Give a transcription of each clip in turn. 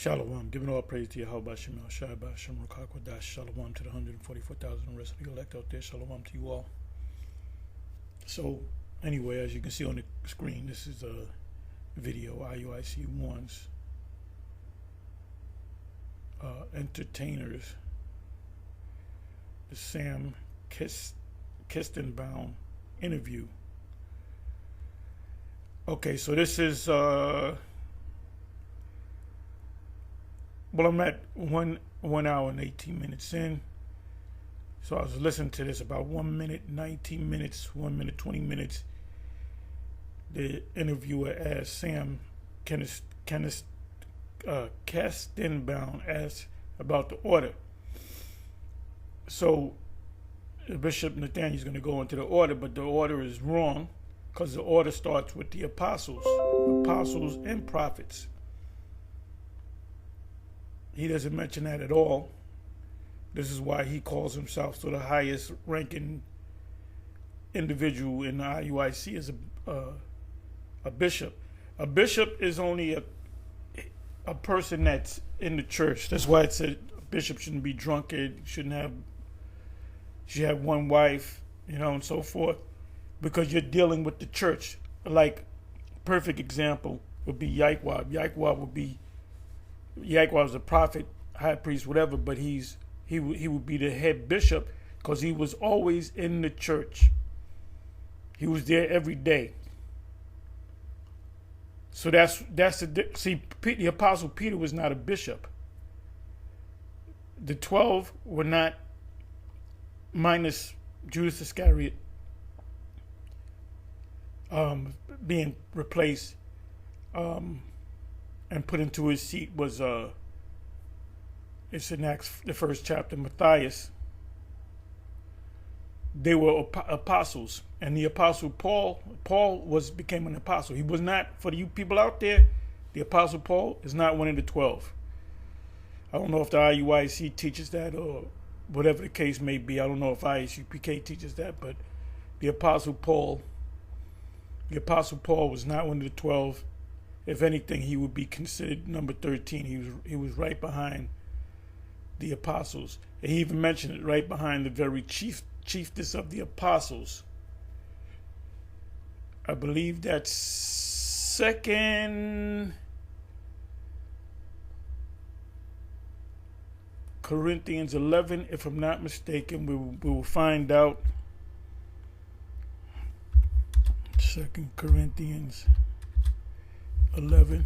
Shalom. Giving all praise to Yahweh Shemel Shai B'Shem Rukakwadash. Shalom to the 144,000 and the rest of the elect out there. Shalom to you all. So, anyway, as you can see on the screen, this is a video, IUIC 1's entertainers, the Sam Kistenbaum interview. Okay, so this is, well, I'm at 1 hour and 18 minutes in. So I was listening to this about 1 minute, 19 minutes, 1 minute, 20 minutes. The interviewer asked Sam Kistenbaum asked about the order. So Bishop Nathaniel's going to go into the order, but the order is wrong because the order starts with the apostles and prophets. He doesn't mention that at all. This is why he calls himself the highest ranking individual in the IUIC as a bishop. A bishop is only a person that's in the church. That's why it said a bishop shouldn't be drunkard, should have one wife, and so forth, because you're dealing with the church. Like, perfect example would be Yahweh. Yahweh was a prophet, high priest, whatever, but he would be the head bishop because he was always in the church. He was there every day. So that's the Apostle Peter was not a bishop. The 12 were not, minus Judas Iscariot being replaced and put into his seat was it's in Acts, the first chapter, Matthias. They were apostles, and the apostle Paul became an apostle. He was not, for you people out there, the apostle Paul is not one of the 12. I don't know if the IUIC teaches that or whatever the case may be. I don't know if ISUPK teaches that, but the apostle Paul was not one of the 12. If anything, he would be considered number 13. He was right behind the apostles. And he even mentioned it, right behind the very chiefest of the apostles. I believe that's 2 Corinthians 11, if I'm not mistaken. We will find out. 2 Corinthians 11.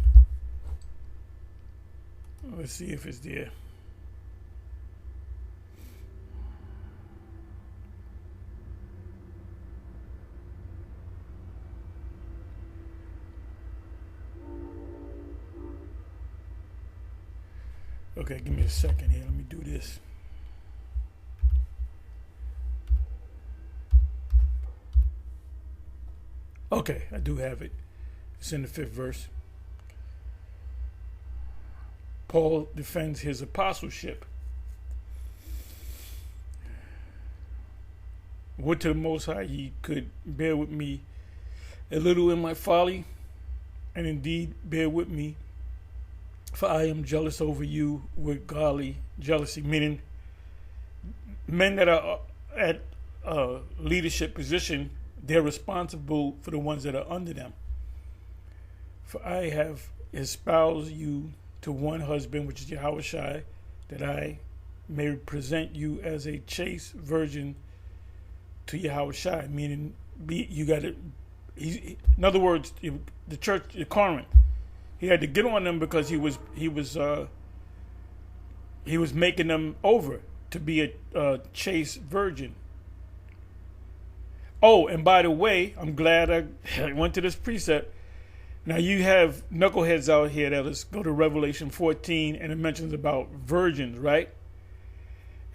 Let's see if it's there. Okay, give me a second here. Let me do this. Okay, I do have it. It's in the 5th verse. Paul defends his apostleship. Would to the Most High he could bear with me a little in my folly, and indeed bear with me, for I am jealous over you with godly jealousy, meaning men that are at a leadership position, they're responsible for the ones that are under them. For I have espoused you to one husband, which is Yahweh Shai, that I may present you as a chaste virgin to Yahweh Shai, meaning in other words, the church in Corinth, he had to get on them because he was making them over to be a chaste virgin. Oh, and by the way, I'm glad I went to this precept. Now you have knuckleheads out here that let's go to Revelation 14 and it mentions about virgins, right?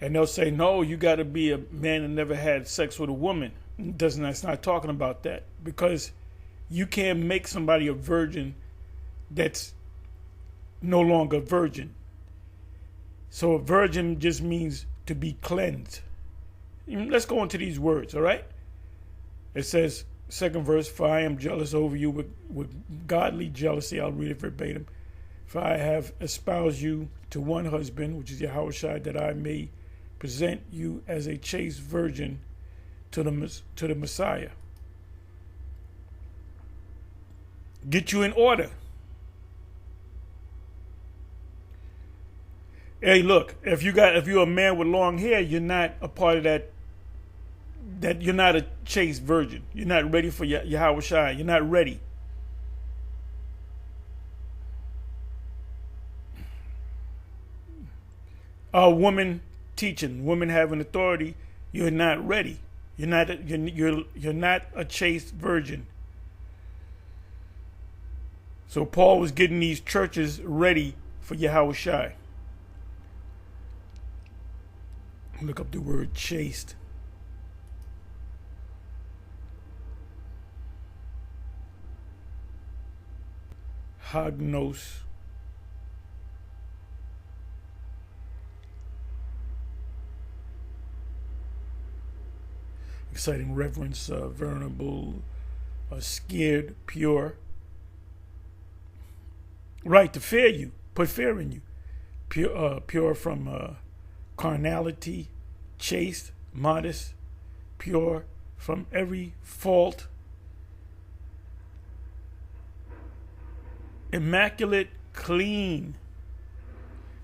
And they'll say, no, you got to be a man that never had sex with a woman. It's not talking about that, because you can't make somebody a virgin that's no longer a virgin. So a virgin just means to be cleansed. Let's go into these words, all right? It says, 2nd verse, for I am jealous over you with godly jealousy. I'll read it verbatim. For I have espoused you to one husband, which is Yahushua, that I may present you as a chaste virgin to the Messiah. Get you in order. Hey, look, if you're a man with long hair, you're not a part of that you're not a chaste virgin. You're not ready for Yahushua. You're not ready. A woman teaching, women having authority, you're not ready. You're not a chaste virgin. So Paul was getting these churches ready for Yahushua. Look up the word chaste. Hagnos. Exciting reverence, venerable, scared, pure. Right, to fear you, put fear in you. Pure from carnality, chaste, modest, pure from every fault, immaculate, clean.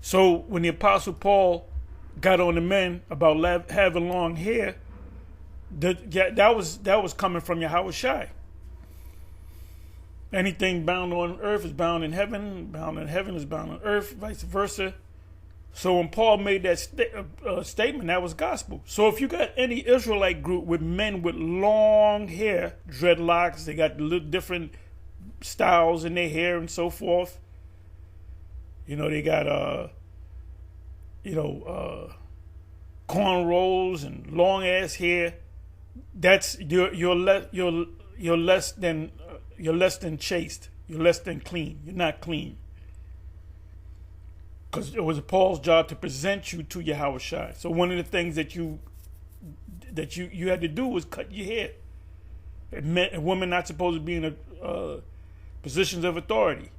So when the Apostle Paul got on the men about having long hair, that was coming from Yahushua. Anything bound on earth is bound in heaven. Bound in heaven is bound on earth, vice versa. So when Paul made that statement, that was gospel. So if you got any Israelite group with men with long hair, dreadlocks, they got little different styles in their hair and so forth. They got cornrows and long ass hair. That's you're less than chaste. You're less than clean. You're not clean. Because it was Paul's job to present you to Yahushua. So one of the things that you had to do was cut your hair. A woman not supposed to be in positions of authority.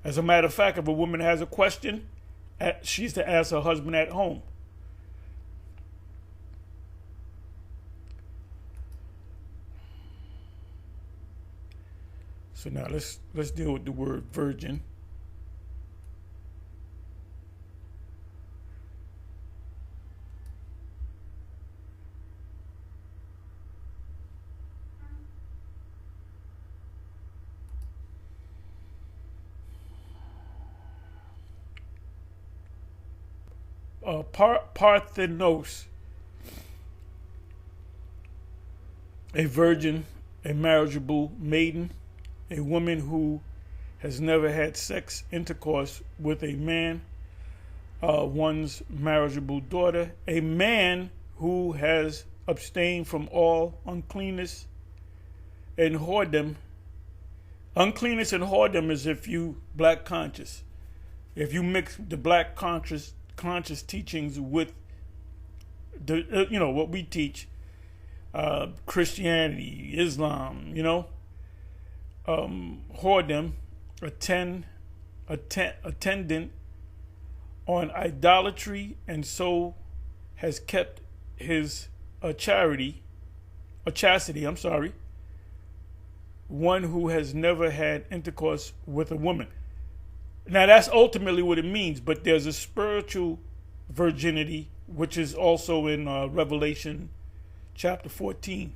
As a matter of fact, if a woman has a question, she's to ask her husband at home. So now let's deal with the word virgin. Parthenos, a virgin, a marriageable maiden, a woman who has never had sex intercourse with a man, one's marriageable daughter, a man who has abstained from all uncleanness and whoredom. Uncleanness and whoredom is if you black conscious. If you mix the black conscious teachings with the what we teach, Christianity, Islam, whoredom, attendant on idolatry, and so has kept his chastity. One who has never had intercourse with a woman. Now that's ultimately what it means, but there's a spiritual virginity, which is also in Revelation chapter 14.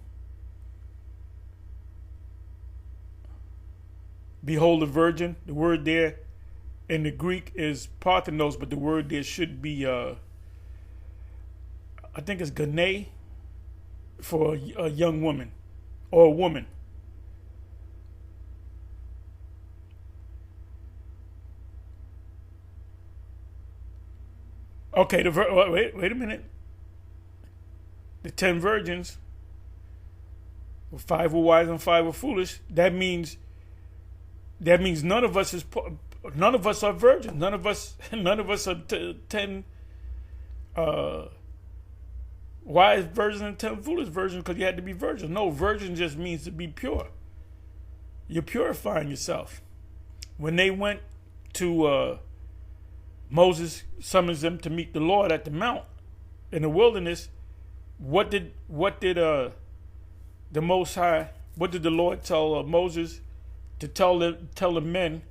Behold the virgin. The word there in the Greek is parthenos, but the word there should be, I think it's gane for a young woman or a woman. Okay, wait a minute. The 10 virgins, 5 were wise and 5 were foolish. That means none of us are virgins. None of us are 10 wise virgins and 10 foolish virgins because you had to be virgins. No, virgin just means to be pure. You're purifying yourself. When they went to Moses summons them to meet the Lord at the mount in the wilderness, what did the Most High, what did the Lord tell Moses to tell the men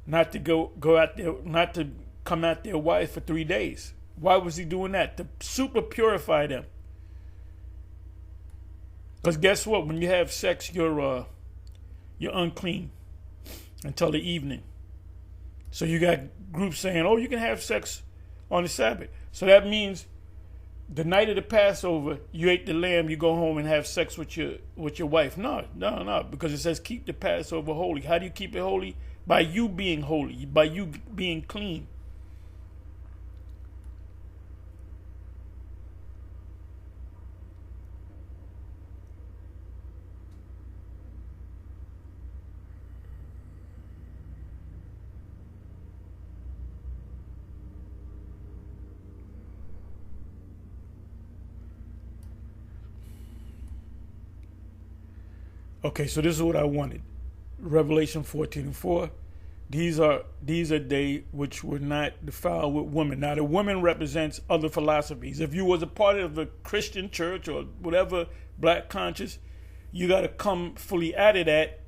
not to go out there, not to come at their wife for 3 days? Why was he doing that? To super purify them. Because guess what? When you have sex, you're unclean until the evening. So you got groups saying, "Oh, you can have sex on the Sabbath." So that means the night of the Passover, you ate the lamb, you go home and have sex with your wife. No, because it says keep the Passover holy. How do you keep it holy? By you being holy, by you being clean. Okay, so this is what I wanted. Revelation 14:4. These are they which were not defiled with women. Now the woman represents other philosophies. If you was a part of a Christian church or whatever, black conscious, you got to come fully out of that,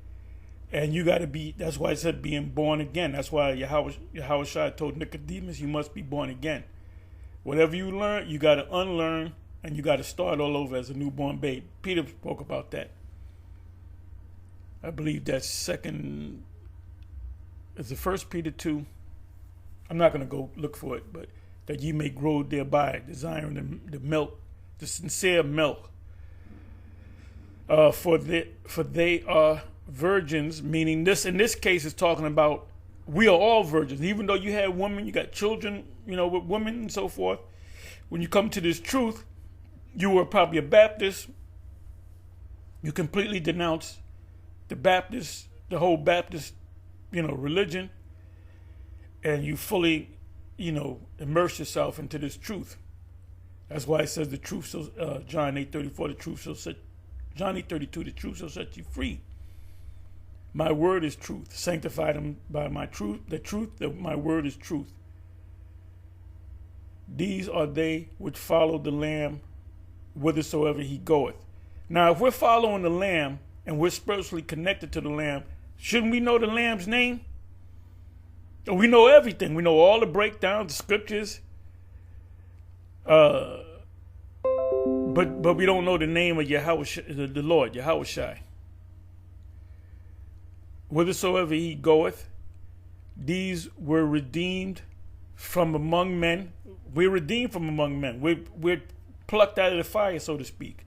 and you got to be. That's why I said being born again. That's why Yahushua told Nicodemus, you must be born again. Whatever you learn, you got to unlearn, and you got to start all over as a newborn babe. Peter spoke about that. I believe that's second. It's the 1 Peter 2. I'm not going to go look for it, but that ye may grow thereby, desiring the milk, the sincere milk. For they are virgins, meaning this in this case is talking about we are all virgins. Even though you have women, you got children, with women and so forth. When you come to this truth, you were probably a Baptist. You completely denounce the whole Baptist, religion, and you fully, immerse yourself into this truth. That's why it says the truth. So John 8:34, the truth shall set. John 8:32, the truth shall set you free. My word is truth. Sanctify them by my truth. The truth that my word is truth. These are they which follow the Lamb, whithersoever he goeth. Now, if we're following the Lamb, and we're spiritually connected to the Lamb, shouldn't we know the Lamb's name? We know everything. We know all the breakdowns, the scriptures. But we don't know the name of Yahushua, the Lord, Yahushua. Whithersoever he goeth, these were redeemed from among men. We're redeemed from among men. We're plucked out of the fire, so to speak,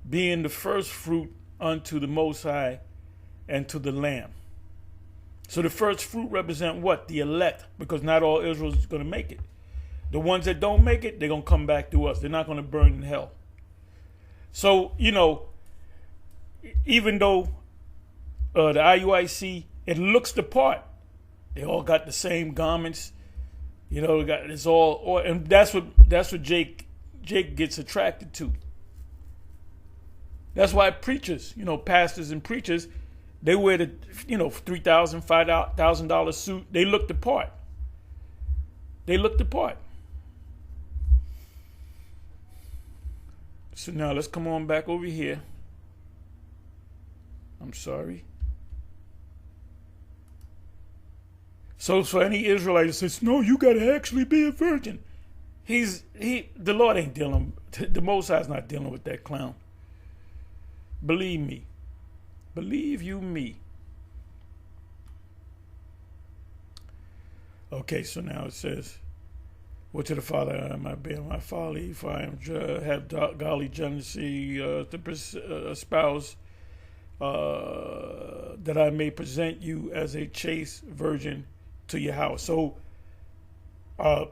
being the first fruit unto the Most High and to the Lamb. So the first fruit represent what? The elect, because not all Israel is going to make it. The ones that don't make it, they're going to come back to us. They're not going to burn in hell. So, even though the IUIC, it looks the part. They all got the same garments. It's all, and that's what Jake gets attracted to. That's why preachers, pastors and preachers, they wear the, $3,000, $5,000 suit. They look the part. So now let's come on back over here. I'm sorry. So for any Israelite that says, no, you got to actually be a virgin. The Lord ain't dealing, the Most High's not dealing with that clown. Believe me. Believe you me. Okay, so now it says, "Woe to the Father, am I bear my folly, for I have godly jealousy to espouse, that I may present you as a chaste virgin to your house." So, 1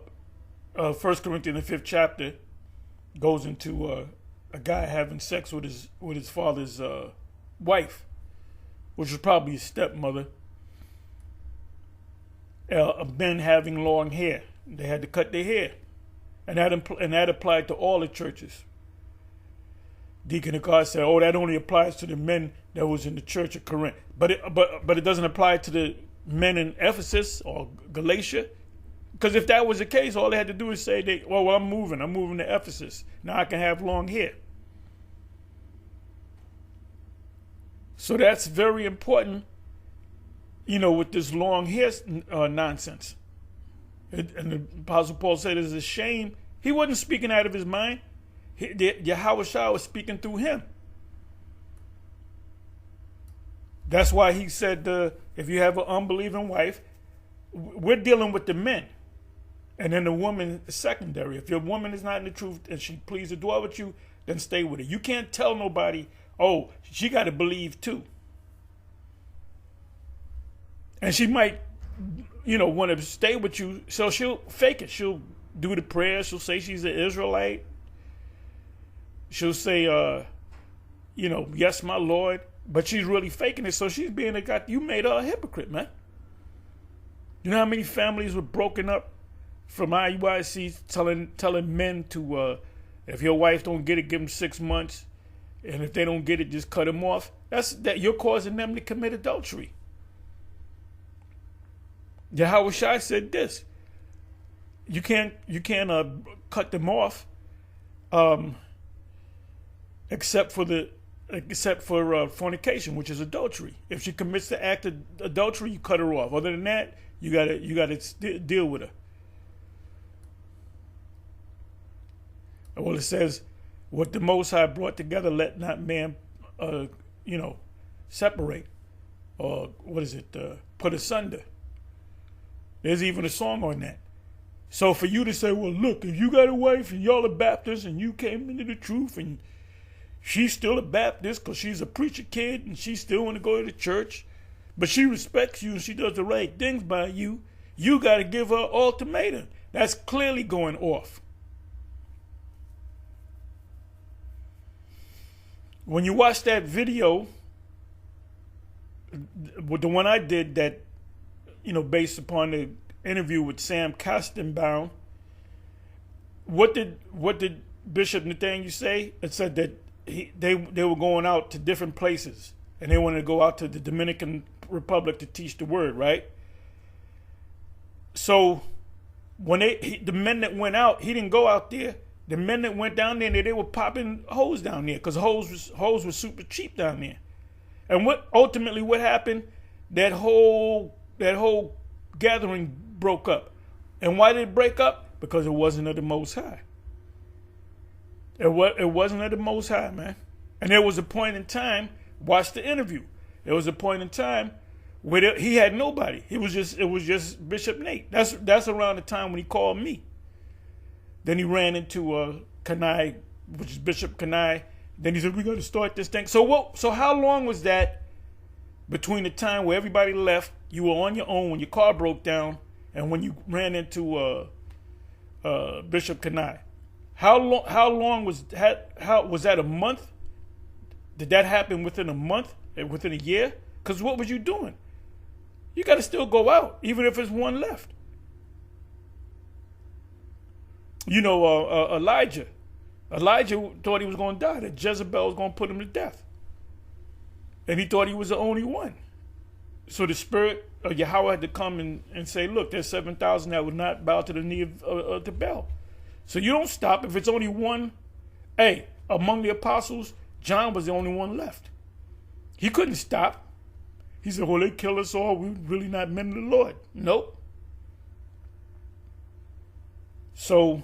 Corinthians, the 5th chapter, goes into a guy having sex with his father's wife, which was probably his stepmother. Men having long hair, they had to cut their hair, and that applied to all the churches. Deacon Akar said, "Oh, that only applies to the men that was in the church of Corinth, but it doesn't apply to men in Ephesus or Galatia. Because if that was the case, all they had to do is say, well, I'm moving to Ephesus. Now I can have long hair. So that's very important, with this long hair nonsense. And the Apostle Paul said it's a shame. He wasn't speaking out of his mind. Yahweh Shai was speaking through him. That's why he said, if you have an unbelieving wife, we're dealing with the men. And then the woman is secondary. If your woman is not in the truth and she pleads to dwell with you, then stay with her. You can't tell nobody, oh, she got to believe too. And she might, want to stay with you, so she'll fake it. She'll do the prayer. She'll say she's an Israelite. She'll say, yes, my Lord. But she's really faking it, so she's being you made her a hypocrite, man. You know how many families were broken up from IUIC telling men to, if your wife don't get it, give them 6 months. And if they don't get it, just cut them off. That you're causing them to commit adultery. Yahweh Shai said this. You can't cut them off except for fornication, which is adultery. If she commits the act of adultery, you cut her off. Other than that, you gotta deal with her. Well, it says, what the Most High brought together, let not man, separate. Or put asunder. There's even a song on that. So for you to say, well, look, if you got a wife and y'all are Baptists and you came into the truth and she's still a Baptist because she's a preacher kid and she still want to go to the church, but she respects you and she does the right things by you, you got to give her an ultimatum. That's clearly going off. When you watch that video, the one I did that, based upon the interview with Sam Kastenbaum, what did Bishop Nathaniel say? It said that they were going out to different places and they wanted to go out to the Dominican Republic to teach the word, right? So when the men that went out, he didn't go out there. The men that went down there, they were popping hoes down there because hoes was super cheap down there. And what happened? That whole gathering broke up. And why did it break up? Because it wasn't of the Most High. It wasn't of the Most High, man. And there was a point in time. Watch the interview. There was a point in time where he had nobody. It was just Bishop Nate. That's around the time when he called me. Then he ran into Kanai, which is Bishop Kanai. Then he said, we got to start this thing. So how long was that between the time where everybody left, you were on your own when your car broke down, and when you ran into Bishop Kanai? How long was that a month? Did that happen within a month? Within a year? Because what was you doing? You got to still go out, even if there's one left. Elijah. Elijah thought he was going to die, that Jezebel was going to put him to death. And he thought he was the only one. So the spirit of Yahweh had to come and say, look, there's 7,000 that would not bow to the knee of the Baal. So you don't stop if it's only one. Hey, among the apostles, John was the only one left. He couldn't stop. He said, well, they kill us all. We're really not men of the Lord. Nope. So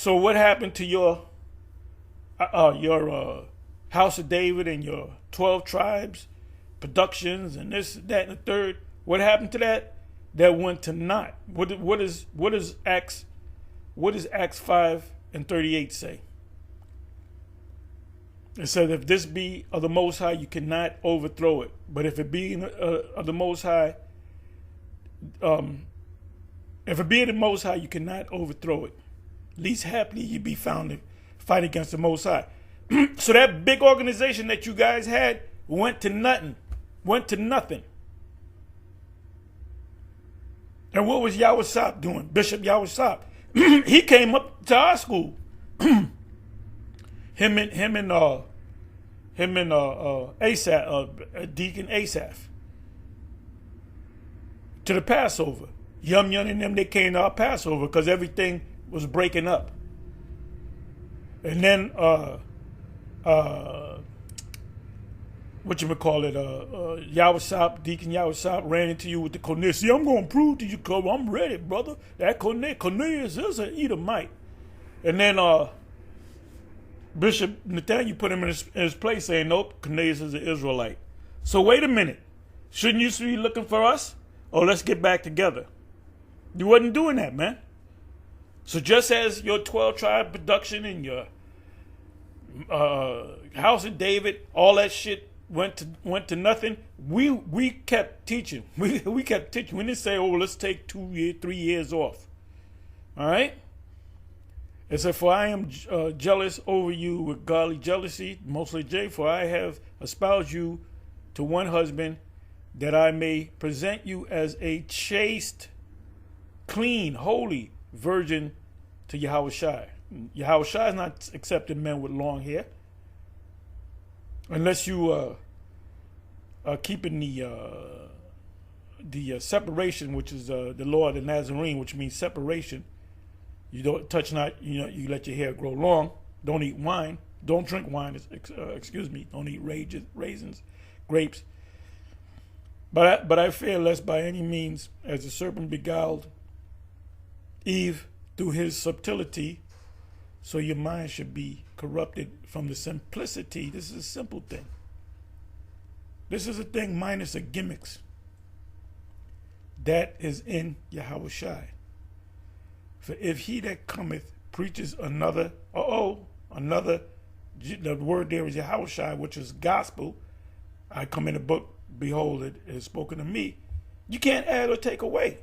what happened to your House of David and your 12 tribes, productions, and this, that, and the third? What happened to that? That went to naught. What does Acts 5:38 say? It says, if this be of the Most High, you cannot overthrow it. But if it be of the Most High, you cannot overthrow it. Least happily you be found to fight against the Most High. So that big organization that you guys had went to nothing. And what was Yahweh Sop doing? Bishop Yahweh Sop. He came up to our school. Him and Asaph, Deacon Asaph. to the Passover. Yum Yum and them, they came to our Passover because everything was breaking up. And then Yahweh Deacon Yahweh ran into you with the Cornelius. See, I'm going to prove to you, cause I'm ready, brother. That Cornelius is an Edomite. And then Bishop Nathaniel put him in his place saying, nope, Cornelius is an Israelite. So wait a minute. Shouldn't you be looking for us? Or let's get back together. You wasn't doing that, man. So just as your 12 tribe production and your House of David, all that shit went to nothing, we kept teaching. We kept teaching. We didn't say, oh, let's take 2 years, 3 years off. All right? It said, for I am jealous over you with godly jealousy, mostly J, for I have espoused you to one husband, that I may present you as a chaste, clean, holy virgin to Yahweh Shai. Yahweh Shai is not accepting men with long hair. Unless you are keeping the separation, which is the law of the Nazarene, which means separation. You don't touch not, you let your hair grow long. Don't eat wine. Don't drink wine, Don't eat raisins, grapes. But I fear lest by any means, as the serpent beguiled Eve through his subtlety, so your mind should be corrupted from the simplicity. This is a simple thing. This is a thing minus the gimmicks that is in Yahweh Shai. For if he that cometh preaches another, the word there is Yahweh Shai, which is gospel. I come in the book, behold, it is spoken to me. You can't add or take away.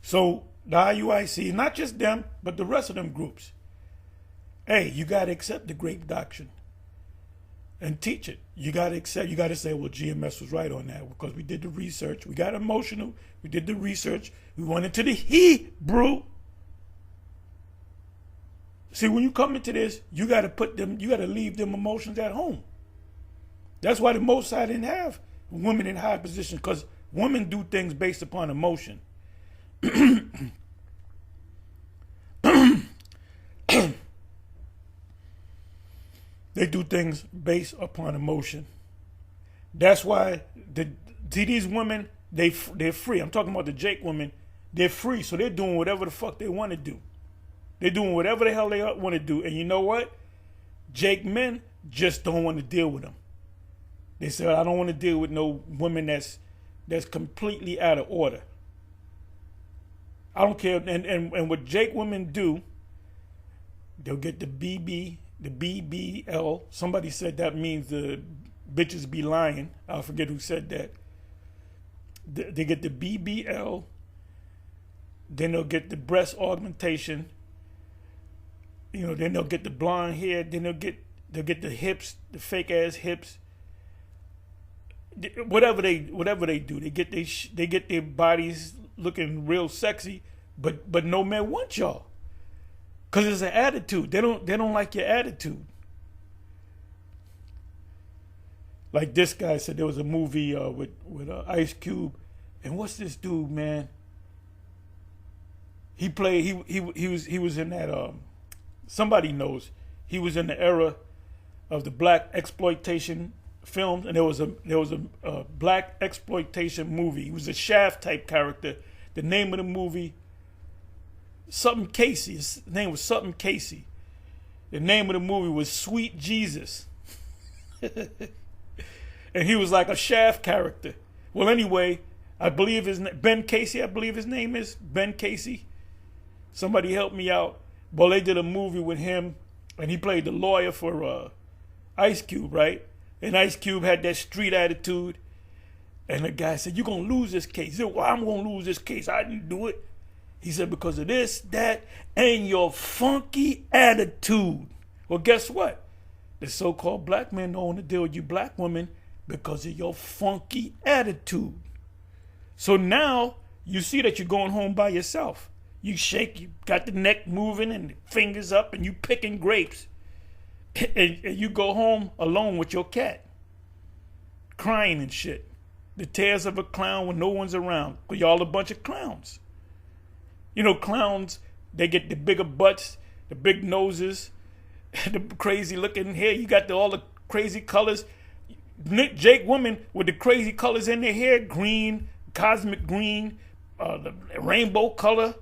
So the IUIC, not just them, but the rest of them groups, hey, you got to accept the great doctrine and teach it. You got to say, well, GMS was right on that because we did the research. We got emotional. We did the research. We went into the Hebrew. See, when you come into this, you got to leave them emotions at home. That's why the Most High didn't have women in high position, because women do things based upon emotion. They do things based upon emotion. That's why these women, they're free. I'm talking about the Jake women. They're free, so they're doing whatever the fuck they want to do. They're doing whatever the hell they want to do. And you know what? Jake men just don't want to deal with them. They said, I don't want to deal with no women that's completely out of order. I don't care. And what Jake women do, they'll get the BBL. Somebody said that means the bitches be lying. I forget who said that. They get the BBL. Then they'll get the breast augmentation. Then they'll get the blonde hair. Then they'll get the hips, the fake ass hips. Whatever they do, they get their bodies looking real sexy, but no man wants y'all, cause it's an attitude. They don't like your attitude. Like this guy said, there was a movie with Ice Cube, and what's this dude, man? He played. He was in that. Somebody knows. He was in the era of the black exploitation films, and there was a black exploitation movie. He was a Shaft type character. The name of the movie, something Casey. His name was something Casey. The name of the movie was Sweet Jesus. And he was like a Shaft character. Well, anyway, I believe Ben Casey. I believe his name is Ben Casey. Somebody help me out. Well, they did a movie with him, and he played the lawyer for Ice Cube, right? And Ice Cube had that street attitude. And the guy said, you're going to lose this case. He said, well, I'm going to lose this case. I didn't do it. He said, because of this, that, and your funky attitude. Well, guess what? The so-called black men don't want to deal with you black women because of your funky attitude. So now you see that you're going home by yourself. You shake, you got the neck moving and the fingers up, and you picking grapes. And you go home alone with your cat, crying and shit. The tears of a clown when no one's around. But y'all a bunch of clowns. You know, clowns, they get the bigger butts, the big noses, the crazy looking hair. You got all the crazy colors. Jake women with the crazy colors in their hair, green, cosmic green, the rainbow color.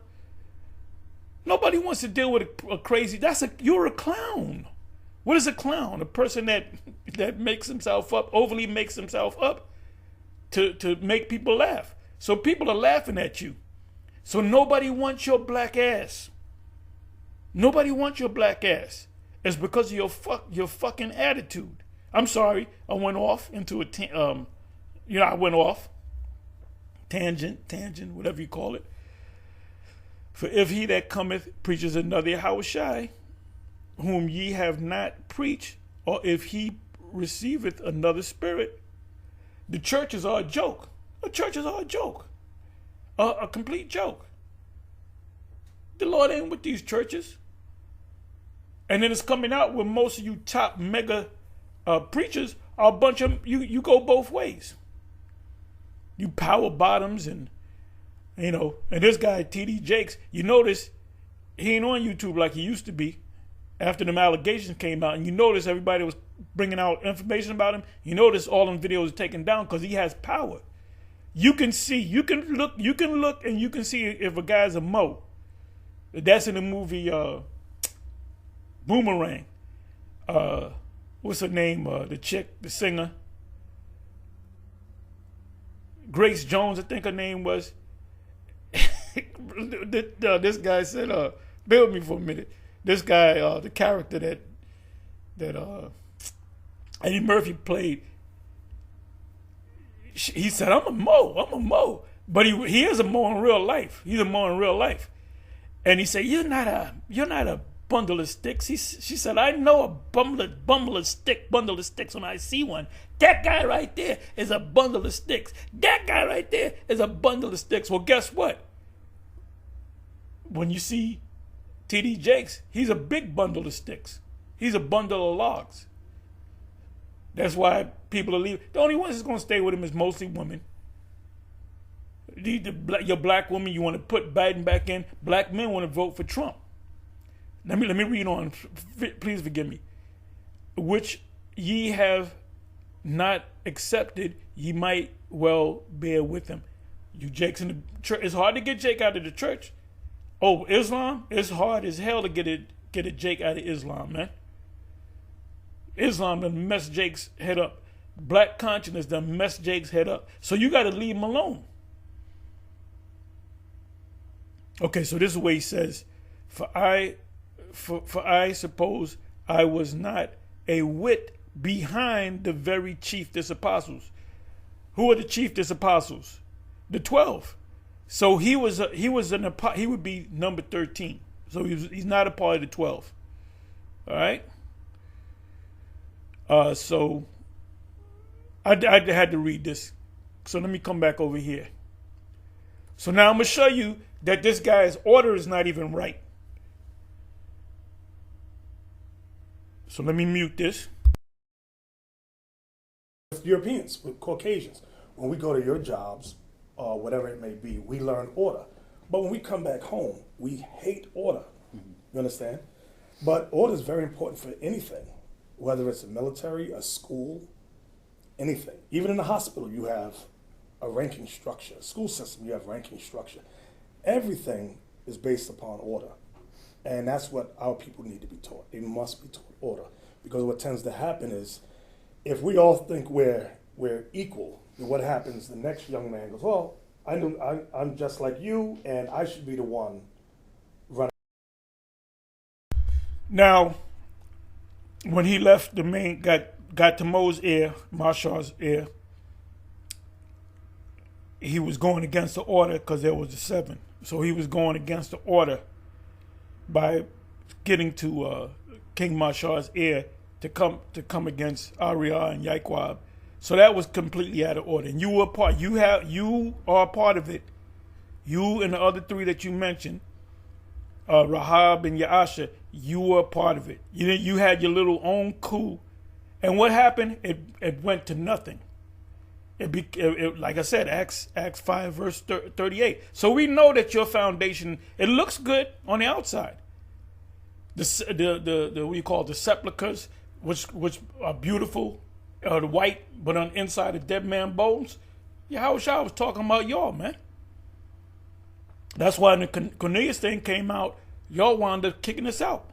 Nobody wants to deal with a crazy. You're a clown. What is a clown? A person that makes himself up, overly makes himself up to make people laugh. So people are laughing at you. So nobody wants your black ass. Nobody wants your black ass. It's because of your fucking attitude. I'm sorry, I went off into I went off. Tangent, whatever you call it. For if he that cometh preaches another Yahushai, whom ye have not preached, or if he receiveth another spirit, the churches are a joke. The churches are a joke. A complete joke. The Lord ain't with these churches. And then it's coming out where most of you top mega preachers are a bunch of, you go both ways. You power bottoms and this guy, T.D. Jakes, you notice he ain't on YouTube like he used to be after them allegations came out. And you notice everybody was bringing out information about him. You notice all them videos are taken down because he has power. You can see, you can look and you can see if a guy's a mo. That's in the movie Boomerang. What's her name? The chick, the singer. Grace Jones, I think her name was. This guy said, bear with me for a minute. This guy, the character that Eddie Murphy played, he said, I'm a Mo. But he is a Mo in real life. He's a Mo in real life. And he said, you're not a bundle of sticks. She said, I know a bundle of sticks when I see one. That guy right there is a bundle of sticks. That guy right there is a bundle of sticks. Well, guess what? When you see T.D. Jakes, he's a big bundle of sticks. He's a bundle of logs. That's why people are leaving. The only ones that's going to stay with him is mostly women. Your black woman, you want to put Biden back in. Black men want to vote for Trump. Let me read on. Please forgive me. Which ye have not accepted, ye might well bear with him. You Jakes in the church. It's hard to get Jake out of the church. Oh, Islam? It's hard as hell to get a Jake out of Islam, man. Islam done mess Jake's head up. Black consciousness done mess Jake's head up. So you got to leave him alone. Okay, so this is what he says. For I suppose I was not a whit behind the very chiefest apostles. Who are the chiefest apostles? The 12. So he would be number 13. So he's not a part of the 12. All right. So I had to read this. So let me come back over here. So now I'm gonna show you that this guy's order is not even right. So let me mute this. With Europeans, with Caucasians, when we go to your jobs, or whatever it may be, we learn order. But when we come back home, we hate order. You understand? But order is very important for anything, whether it's a military, a school, anything. Even in the hospital, you have a ranking structure. A school system, you have ranking structure. Everything is based upon order. And that's what our people need to be taught. They must be taught order. Because what tends to happen is, if we all think we're equal, then what happens, the next young man goes, well, I'm just like you, and I should be the one running. Now, when he left the main, got to Mo's ear, Marshar's ear, he was going against the order because there was a 7. So he was going against the order by getting to King Marshar's ear to come against Arya and Yaikwab. So that was completely out of order. And you are a part of it. You and the other 3 that you mentioned, Rahab and Yaasha, you were a part of it. You had your little own coup. And what happened? It went to nothing. Like I said, Acts 5 verse 38. So we know that your foundation, it looks good on the outside. The what you call it, the sepulchres, which are beautiful, the white, but on the inside of dead man bones. Yahushua was talking about y'all, man. That's why when the Cornelius thing came out, y'all wound up kicking us out.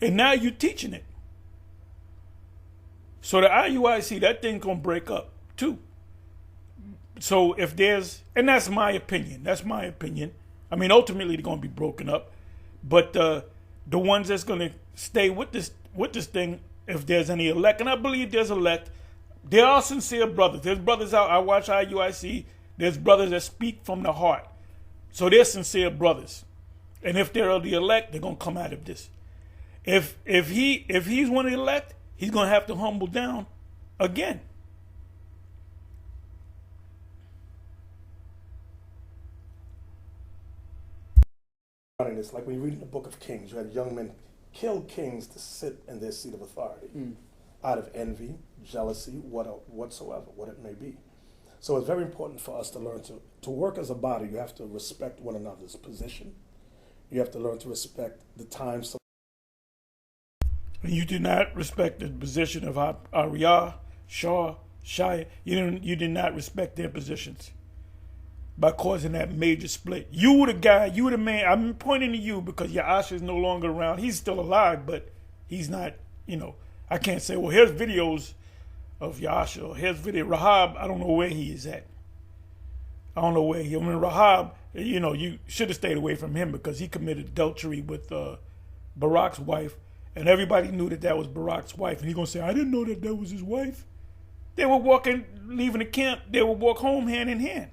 And now you teaching it. So the IUIC, that thing gonna break up too. So if there's, and that's my opinion. I mean, ultimately they're gonna be broken up, but the ones that's gonna stay with this thing, if there's any elect, and I believe there's elect, there are sincere brothers. There's brothers out. I watch IUIC. There's brothers that speak from the heart. So they're sincere brothers, and if they're the elect, they're gonna come out of this. If he's one of the elect, he's gonna have to humble down again. It's like when you read in the book of Kings, you had young men kill kings to sit in their seat of authority out of envy, jealousy, whatsoever, what it may be. So it's very important for us to learn to work as a body. You have to respect one another's position. You have to learn to respect the times. You did not respect the position of Ariyah, Shah, Shia. You did not respect their positions by causing that major split. You were the guy, you were the man. I'm pointing to you because Yahasha is no longer around. He's still alive, but he's not, I can't say, well, here's videos of Yahasha, or here's video. Rahab, I don't know where he is at. I don't know where he is. I mean, Rahab, you should have stayed away from him because he committed adultery with Barak's wife, and everybody knew that was Barak's wife. And he's going to say, I didn't know that was his wife. They were leaving the camp, they would walk home hand in hand.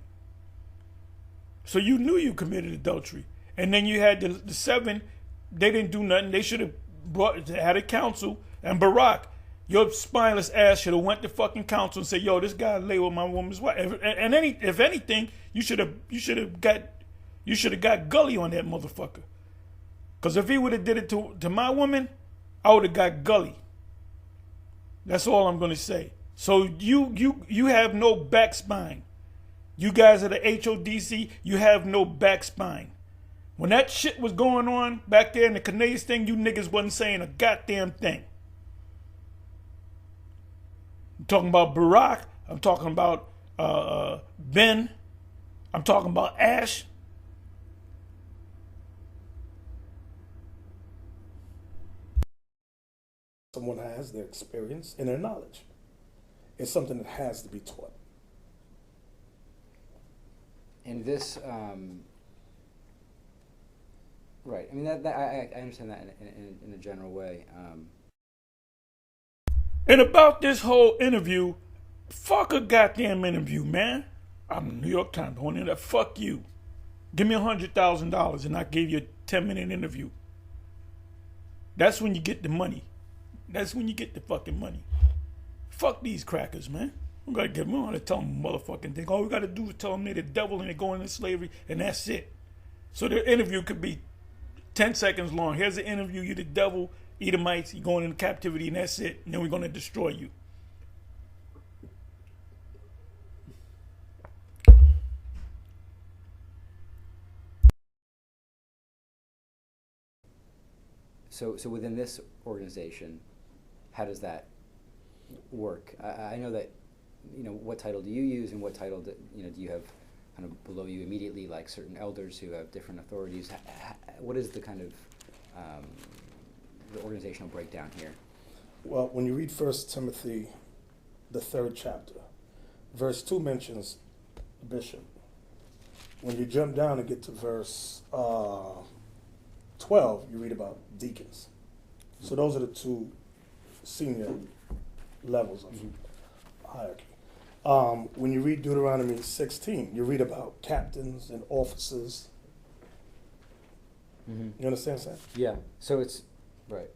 So you knew you committed adultery. And then you had the 7, they didn't do nothing. They should have had a counsel. And Barak, your spineless ass should have went to fucking counsel and said, yo, this guy lay with my woman's wife. And if anything, you should have got gully on that motherfucker. Because if he would have did it to my woman, I would have got gully. That's all I'm gonna say. So you have no back spine. You guys are the HODC, you have no back spine. When that shit was going on back there in the Canadian thing, you niggas wasn't saying a goddamn thing. I'm talking about Barak, I'm talking about Ben, I'm talking about Ash. Someone has their experience and their knowledge. It's something that has to be taught. And this, right? I mean, I understand that in a general way. And about this whole interview, fuck a goddamn interview, man. I'm the New York Times. Going in there, fuck you. Give me $100,000 and I give you a 10-minute interview. That's when you get the money. That's when you get the fucking money. Fuck these crackers, man. We gotta tell them motherfucking thing. All we gotta do is tell them they're the devil and they're going into slavery, and that's it. So the interview could be 10 seconds long. Here's the interview. You're the devil, Edomites. You're going into captivity, and that's it. And then we're gonna destroy you. So within this organization, how does that work? I know that, what title do you use, and what title do you have kind of below you immediately, like certain elders who have different authorities? What is the kind of the organizational breakdown here? Well, when you read 1 Timothy, the 3rd chapter, verse 2 mentions bishop. When you jump down and get to verse 12, you read about deacons. So those are the two senior levels of hierarchy. When you read Deuteronomy 16, you read about captains and officers. You understand what I'm saying? Yeah. So it's right.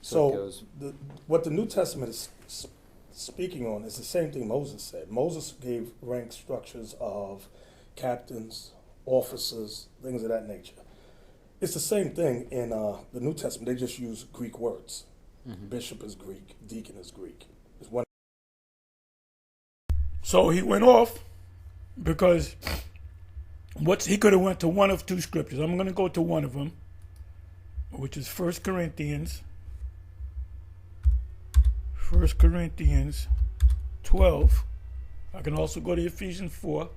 So what the New Testament is speaking on is the same thing Moses said. Moses gave rank structures of captains, officers, things of that nature. It's the same thing in the New Testament. They just use Greek words. Bishop is Greek, deacon is Greek. It's one So he went off because he could have went to one of two scriptures. I'm going to go to one of them, which is 1 Corinthians 12. I can also go to Ephesians 4.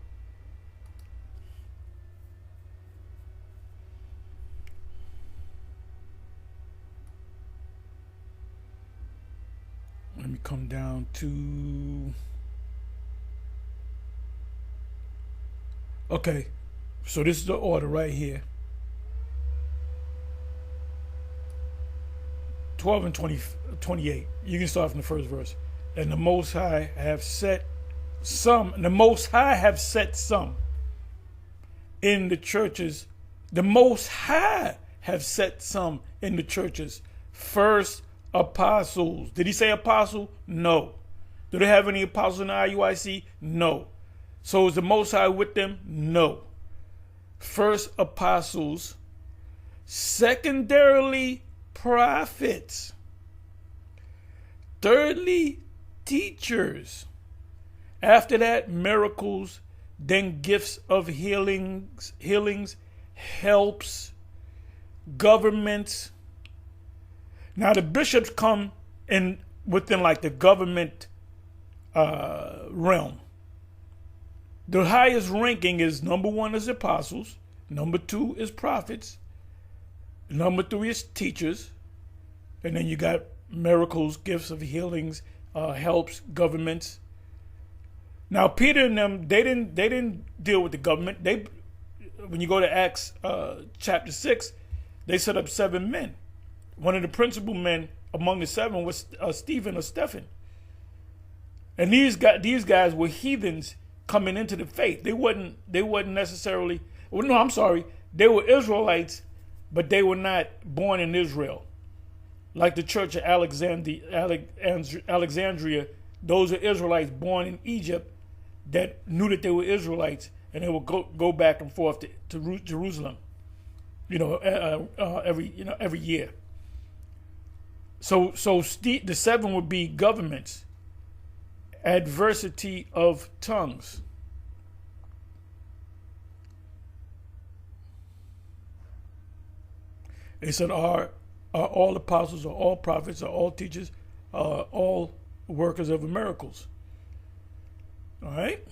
Let me come down to... Okay, so this is the order right here. 12 and 28. You can start from the first verse. And the Most High have set some in the churches. The Most High have set some in the churches. First, apostles. Did he say apostle? No. Do they have any apostles in the IUIC? No. So is the Most High with them? No. First, apostles. Secondarily, prophets. Thirdly, teachers. After that, miracles. Then gifts of healings, helps, governments. Now the bishops come in within like the government realm. The highest ranking is number 1 is apostles, number 2 is prophets, number 3 is teachers, and then you got miracles, gifts of healings, helps, governments. Now Peter and them, they didn't deal with the government. When you go to Acts chapter 6, they set up 7 men. One of the principal men among the 7 was Stephen or Stephen. And these guys were heathens coming into the faith. They wasn't necessarily. Well, no, I'm sorry. They were Israelites, but they were not born in Israel. Like the church of Alexandria, those are Israelites born in Egypt that knew that they were Israelites, and they would go back and forth to Jerusalem, every year. So the 7 would be governments, adversity of tongues. They said, are all apostles, are all prophets, are all teachers, all workers of miracles. All right?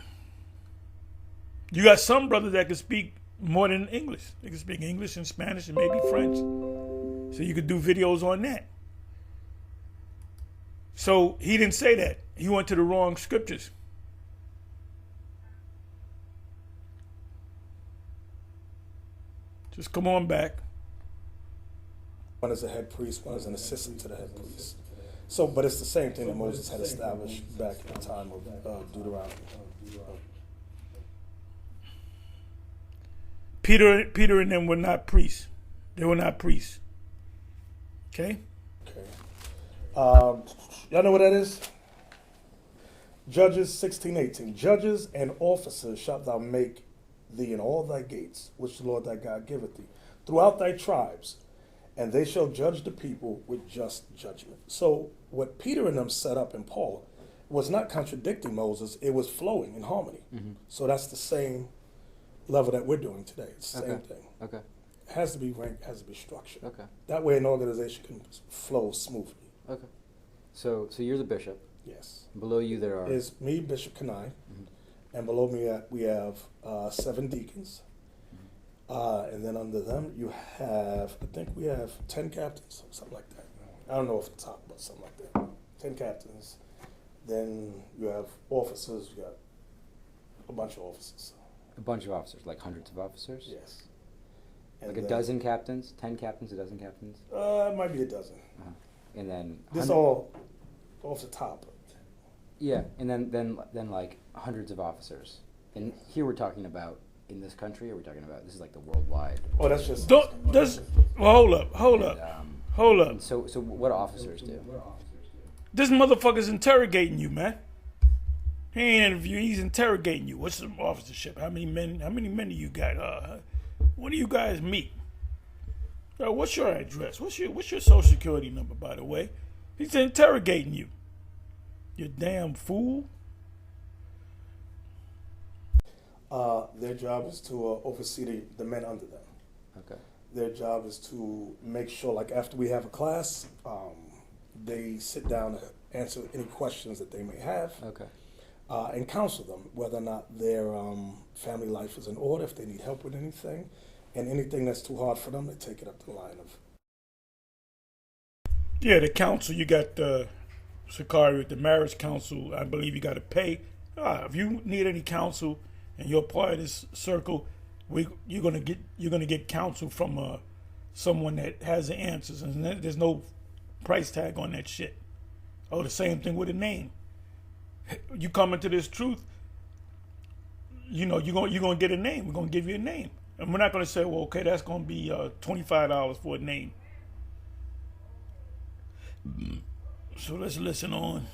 You got some brothers that can speak more than English. They can speak English and Spanish and maybe French. So you could do videos on that. So he didn't say that. He went to the wrong scriptures. Just come on back. One is a head priest, one is an assistant to the head priest. So, but it's the same thing that Moses had established back in the time of Deuteronomy. Peter and them were not priests. They were not priests. Okay? Okay. Y'all know what that is? Judges 16:18. Judges and officers shalt thou make thee in all thy gates, which the Lord thy God giveth thee, throughout thy tribes, and they shall judge the people with just judgment. So what Peter and them set up in Paul was not contradicting Moses, it was flowing in harmony. Mm-hmm. So that's the same level that we're doing today. It's the same thing. Okay. It has to be ranked, has to be structured. Okay. That way an organization can flow smoothly. Okay. So you're the bishop. Yes. Below you there are... Is me, Bishop Kanai, and below me we have 7 deacons. And then under them you have, I think we have 10 captains, something like that. I don't know off the top, but something like that. 10 captains. Then you have officers, you got a bunch of officers. A bunch of officers, like hundreds of officers? Yes. And like a dozen captains? 10 captains, a dozen captains? It might be a dozen. Uh-huh. And then... This all off the top. Yeah, and then like hundreds of officers. And here we're talking about in this country, or we're talking about, this is like the worldwide... Oh, that's just... Well, hold up. So what do officers do? This motherfucker's interrogating you, man. He ain't interviewing, he's interrogating you. What's the officership? How many men do you got? When do you guys meet? What's your address? What's your social security number, by the way? He's interrogating you. You damn fool. Their job is to oversee the men under them. Okay. Their job is to make sure, like after we have a class, they sit down and answer any questions that they may have. Okay. And counsel them whether or not their family life is in order, if they need help with anything, and anything that's too hard for them, they take it up the line of. Yeah, the counsel, you got Sakari with the marriage counsel. I believe you got to pay. If you need any counsel and you're part of this circle, you're gonna get counsel from someone that has the answers, and there's no price tag on that shit. Oh, the same thing with a name. You come into this truth, you know you're gonna get a name. We're gonna give you a name, and we're not gonna say, well, okay, that's gonna be $25 for a name. So let's listen on.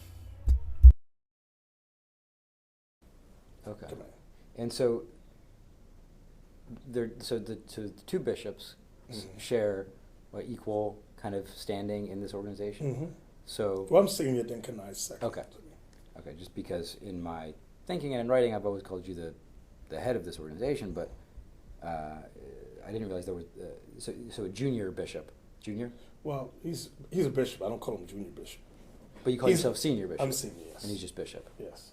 Okay. And so the two bishops share equal kind of standing in this organization. Mm-hmm. So Well, I'm senior, then Kanai's second. Okay. Okay, just because in my thinking and in writing, I've always called you the head of this organization, but I didn't realize there was so a junior bishop. Junior? Well, he's a bishop. I don't call him junior bishop. But you call yourself senior bishop. I'm senior, yes. And he's just bishop. Yes.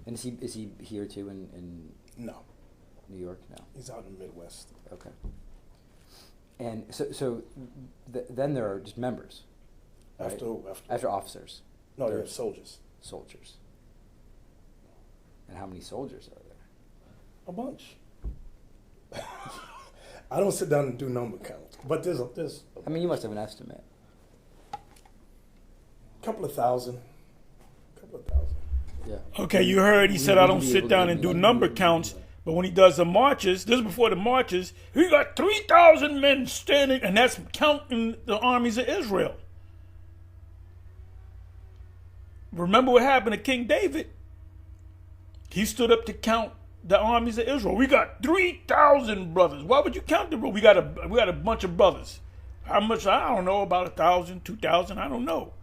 And is he here too in No. New York? No. He's out in the Midwest. Okay. And then there are just members. Right? After officers. No, you There have soldiers. Soldiers. And how many soldiers are there? A bunch. I don't sit down and do number count, but there's I mean, you must have an estimate. couple of thousand. Yeah. Okay, you heard he said I don't sit down and do number counts, but when he does the marches, this is before the marches, he got 3,000 men standing, and that's counting the armies of Israel. Remember what happened to King David? He stood up to count the armies of Israel. We got 3,000 brothers. Why would you count the brothers? We got a bunch of brothers. How much? I don't know, about 1,000, 2,000, I don't know.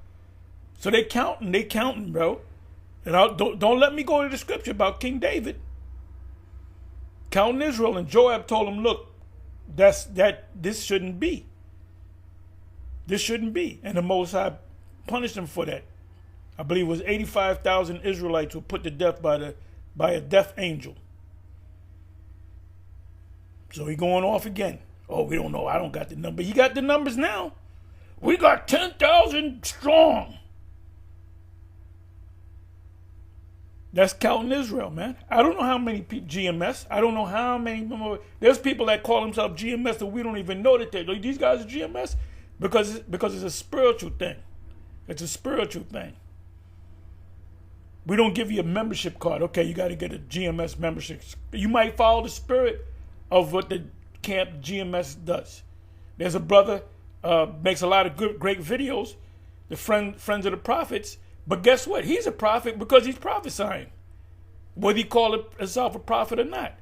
So they counting, bro. And don't let me go to the scripture about King David counting Israel. And Joab told him, look, this shouldn't be. This shouldn't be. And the Most High punished him for that. I believe it was 85,000 Israelites were put to death by a death angel. So he going off again. Oh, we don't know. I don't got the number. He got the numbers now. We got 10,000 strong. That's counting Israel, man. I don't know how many people, GMS. I don't know how many more. There's people that call themselves GMS that we don't even know that these guys are GMS because it's a spiritual thing. It's a spiritual thing. We don't give you a membership card. Okay, you got to get a GMS membership. You might follow the spirit of what the camp GMS does. There's a brother makes a lot of great videos, the Friends of the Prophets. But guess what? He's a prophet because he's prophesying. Whether he call himself a prophet or not.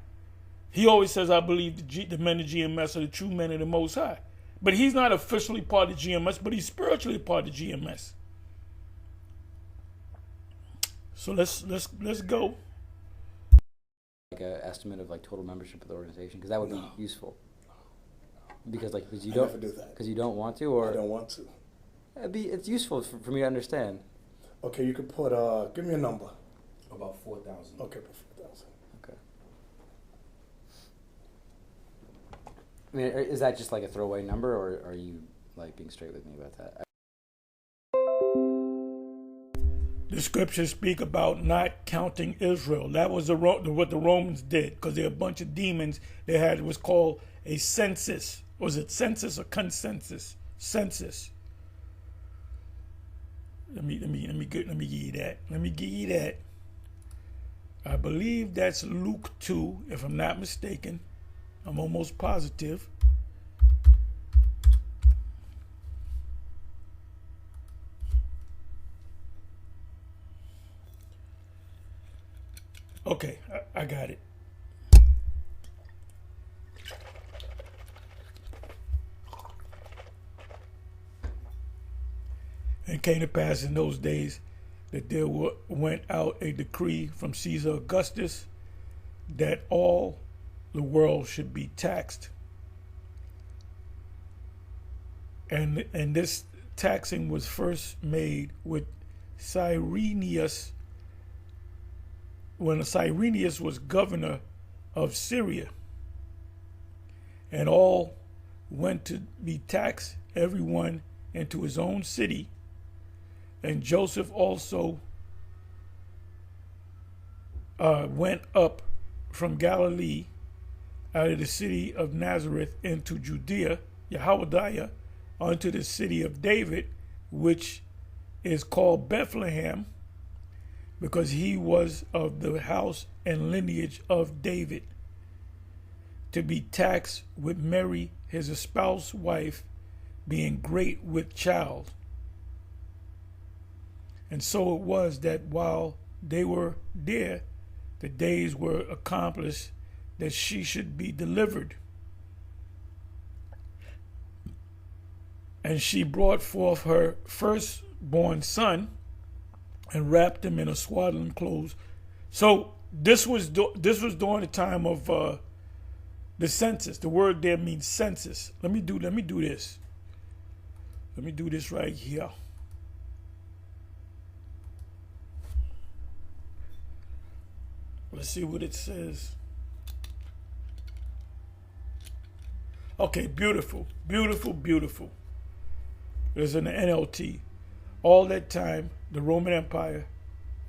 He always says, I believe the men of GMS are the true men of the Most High. But he's not officially part of GMS, but he's spiritually part of GMS. So let's go. Like an estimate of total membership of the organization, because that would be useful. Because you I never do that. Because you don't want to, or I don't want to. It's useful for me to understand. Okay, you could put give me a number. About 4,000. Okay, put 4,000. Okay. I mean, is that just a throwaway number, or are you being straight with me about that? The scriptures speak about not counting Israel. That was what the Romans did, because they're a bunch of demons. They had what's called a census. Was it census or consensus? Census. Let me give you that. Let me give you that. I believe that's Luke 2, if I'm not mistaken. I'm almost positive. Okay, I got it. And it came to pass in those days that there went out a decree from Caesar Augustus that all the world should be taxed. And this taxing was first made with Cyrenius, when Cyrenius was governor of Syria. And all went to be taxed, everyone into his own city. And Joseph also went up from Galilee out of the city of Nazareth into Judea, Yahweh, unto the city of David, which is called Bethlehem, because he was of the house and lineage of David, to be taxed with Mary, his espoused wife, being great with child. And so it was that while they were there, the days were accomplished that she should be delivered. And she brought forth her firstborn son and wrapped him in a swaddling clothes. So this was during the time of the census. The word there means census. Let me do this. Let me do this right here. Let's see what it says. Okay, beautiful, beautiful, beautiful. There's an NLT. All that time, the Roman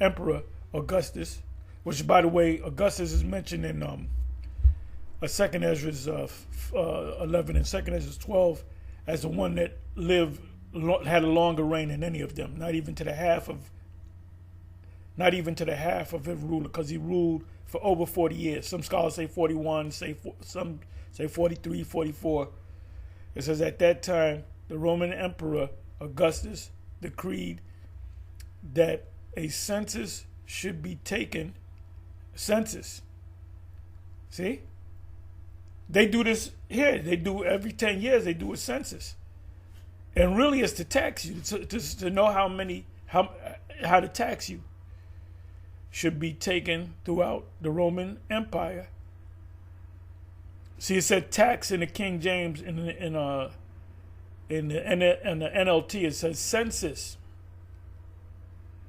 Emperor Augustus, which, by the way, Augustus is mentioned in Second Ezra 11 and Second Ezra 12 as the one that had a longer reign than any of them, not even to the half of his ruler, because he ruled for over 40 years. Some scholars say 41, some say 43, 44. It says at that time, the Roman Emperor Augustus decreed that a census should be taken. Census. See? They do this here. They do every 10 years, they do a census. And really it's to tax you, to know how to tax you. Should be taken throughout the Roman Empire. See, it said tax in the King James, in the NLT it says census.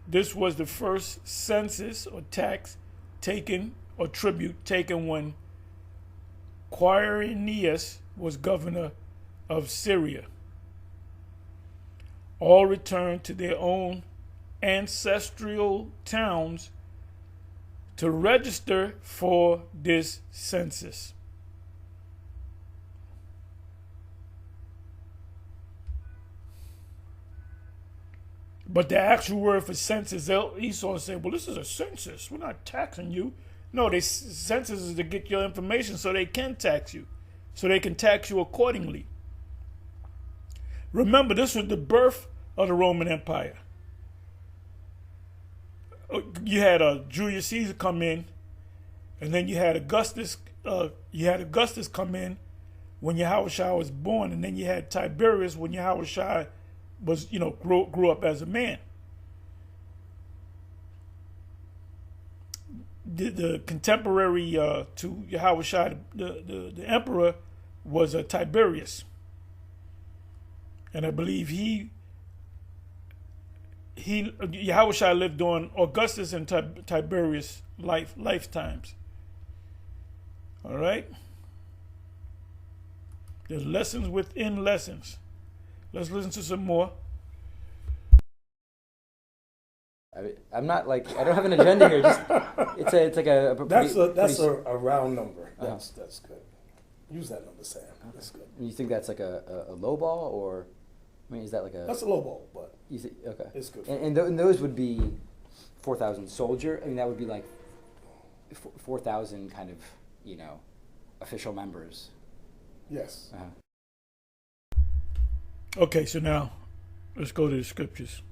This was the first census or tax taken, or tribute taken, when Quirinius was governor of Syria. All returned to their own ancestral towns to register for this census. But the actual word for census, Esau said, well, this is a census. We're not taxing you. No, census is to get your information so they can tax you. So they can tax you accordingly. Remember, this was the birth of the Roman Empire. You had Julius Caesar come in, and then you had Augustus. Come in when Yahushua was born, and then you had Tiberius when Yahushua was, grew up as a man. The contemporary to Yahushua, the emperor, was Tiberius, and I believe Yahushua lived on Augustus and Tiberius lifetimes. All right? There's lessons within lessons. Let's listen to some more. I'm not I don't have an agenda here. Just it's like a that's a round number. That's good. Use that number, Sam. That's good. You think that's like a low ball, or is that like a? That's a low ball, but you think, okay. It's good. And those would be 4,000 soldier. That would be like 4,000 kind of official members. Yes. Okay, so now let's go to the scriptures.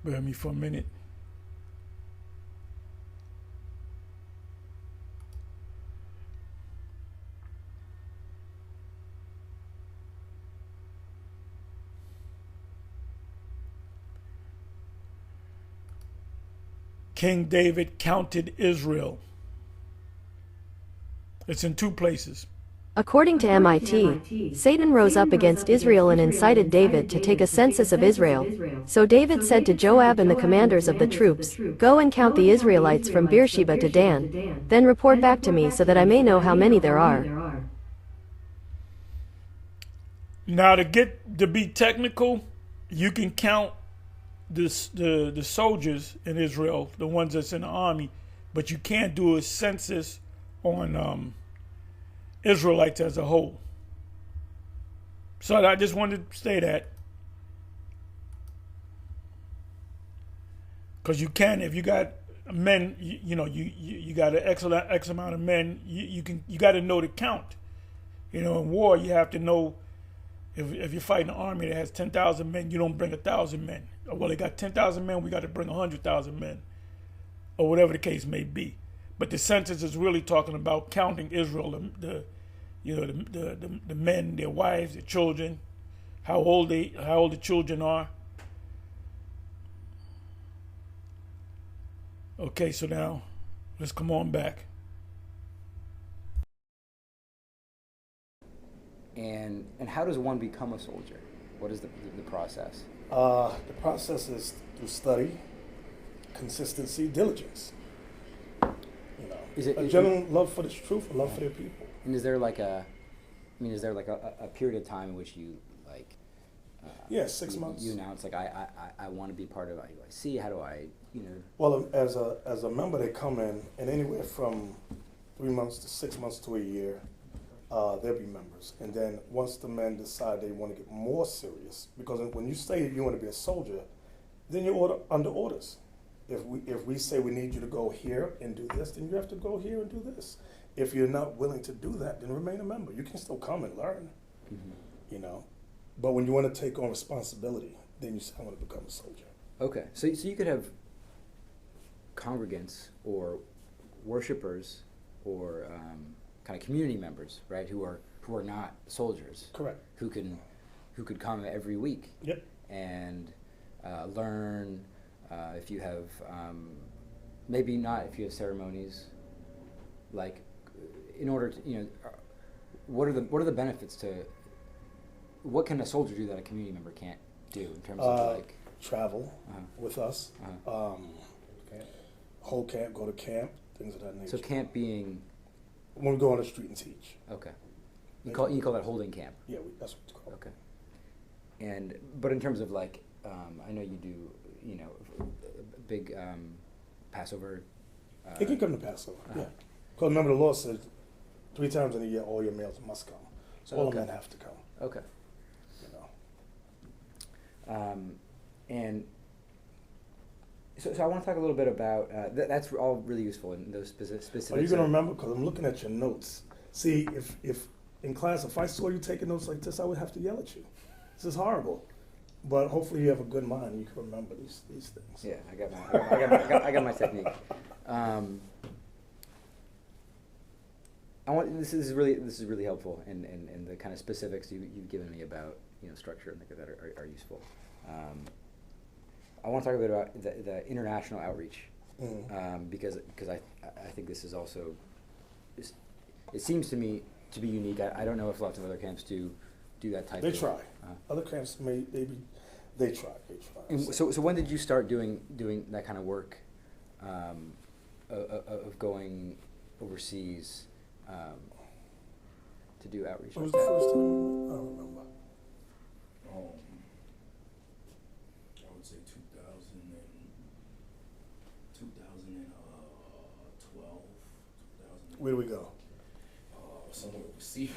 Bear with me for a minute. King David counted Israel. It's in two places. According to MIT, Satan rose up against Israel and incited David to take a census of Israel. So David said to Joab and the commanders of the troops, "Go and count the Israelites from Beersheba to Dan. Then report back to me so that I may know how many there are." Now, to be technical, you can count the soldiers in Israel, the ones that's in the army, but you can't do a census on Israelites as a whole. So I just wanted to say that, because you can, if you got men, you got an X amount of men, you got to know to count. In war, you have to know. If you're fighting an army that has 10,000 men, you don't bring 1,000 men. Well, they got 10,000 men, we got to bring 100,000 men, or whatever the case may be. But the census is really talking about counting Israel, the men, their wives, their children, how old the children are. Okay, so now let's come on back. And how does one become a soldier? What is the process? The process is through study, consistency, diligence. Is it a genuine love for the truth, a love for their people. And is there like a period of time in which you like? Yeah, 6 months. You announce like I want to be part of IUIC. How do I Well, as a member, they come in, and anywhere from 3 months to 6 months to a year, they'll be members. And then once the men decide they want to get more serious, because when you say you want to be a soldier, then you're under orders. If we say we need you to go here and do this, then you have to go here and do this. If you're not willing to do that, then remain a member. You can still come and learn, But when you want to take on responsibility, then you say, I want to become a soldier. Okay, so you could have congregants or worshipers or kind of community members, right, who are not soldiers. Correct. Who could come every week. Yep. And learn. If you have, maybe not if you have ceremonies, like, in order to, what are the benefits to, what can a soldier do that a community member can't do in terms of like? Travel with us, hold camp, go to camp, things of that nature. So camp being? When we go on the street and teach. Okay. You call that holding camp? Yeah, that's what it's called. Okay. But in terms of like, I know you do, big Passover. It can come to Passover, yeah. Because remember the law says 3 times in a year all your males must come. So all the men have to come. Okay. And so I want to talk a little bit about, that's all really useful in those specifics. Are you going to remember? Because I'm looking at your notes. See, if in class, if I saw you taking notes like this, I would have to yell at you. This is horrible. But hopefully you have a good mind and you can remember these things. Yeah, I got my technique. This is really helpful, and the kind of specifics you've given me about structure and things like that are useful. I want to talk a bit about the international outreach, because I think this is also, it seems to me to be unique. I don't know if lots of other camps do that type. They of... try. Other camps they try. And so when did you start doing that kind of work, of going overseas to do outreach? When was the first time? I don't remember. I would say 2012. Where do we go? Somewhere overseas.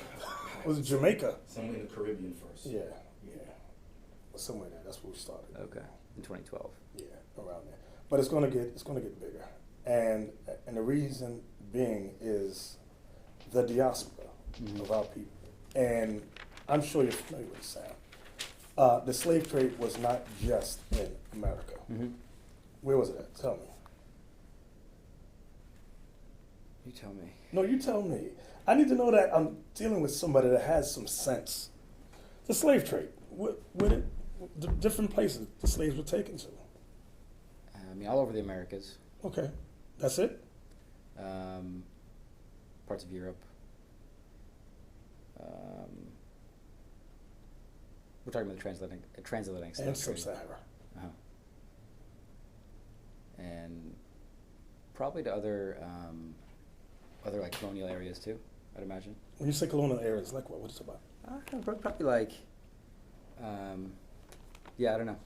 Was it Jamaica? Somewhere in the Caribbean first. Yeah. Somewhere there. That's where we started. Okay, in 2012. Yeah, around there. But it's gonna get bigger, and the reason being is the diaspora of our people, and I'm sure you're familiar with Sam. The slave trade was not just in America. Mm-hmm. Where was it at? Tell me. You tell me. No, you tell me. I need to know that I'm dealing with somebody that has some sense. The slave trade, the different places the slaves were taken to. I mean, all over the Americas. Okay, that's it. Parts of Europe. We're talking about the transatlantic slave And trade. sub-Sahara. Uh-huh. And probably to other like colonial areas too, I'd imagine. When you say colonial areas, like what? What is it about? Probably like, yeah, I don't know.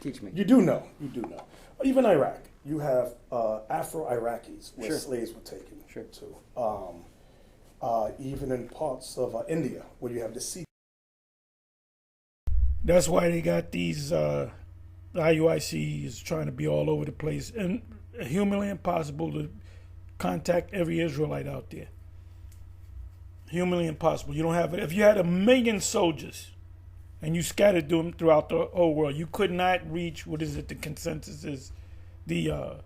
Teach me. You do know. You do know. Even Iraq, you have Afro-Iraqis where Sure. slaves were taken Sure. to. Even in parts of India where you have the Sikh. That's why they got these. The IUIC is trying to be all over the place, and humanly impossible to contact every Israelite out there. Humanly impossible. You don't have it. If you had 1 million soldiers and you scattered them throughout the whole world, you could not reach, what is it, the consensus is, the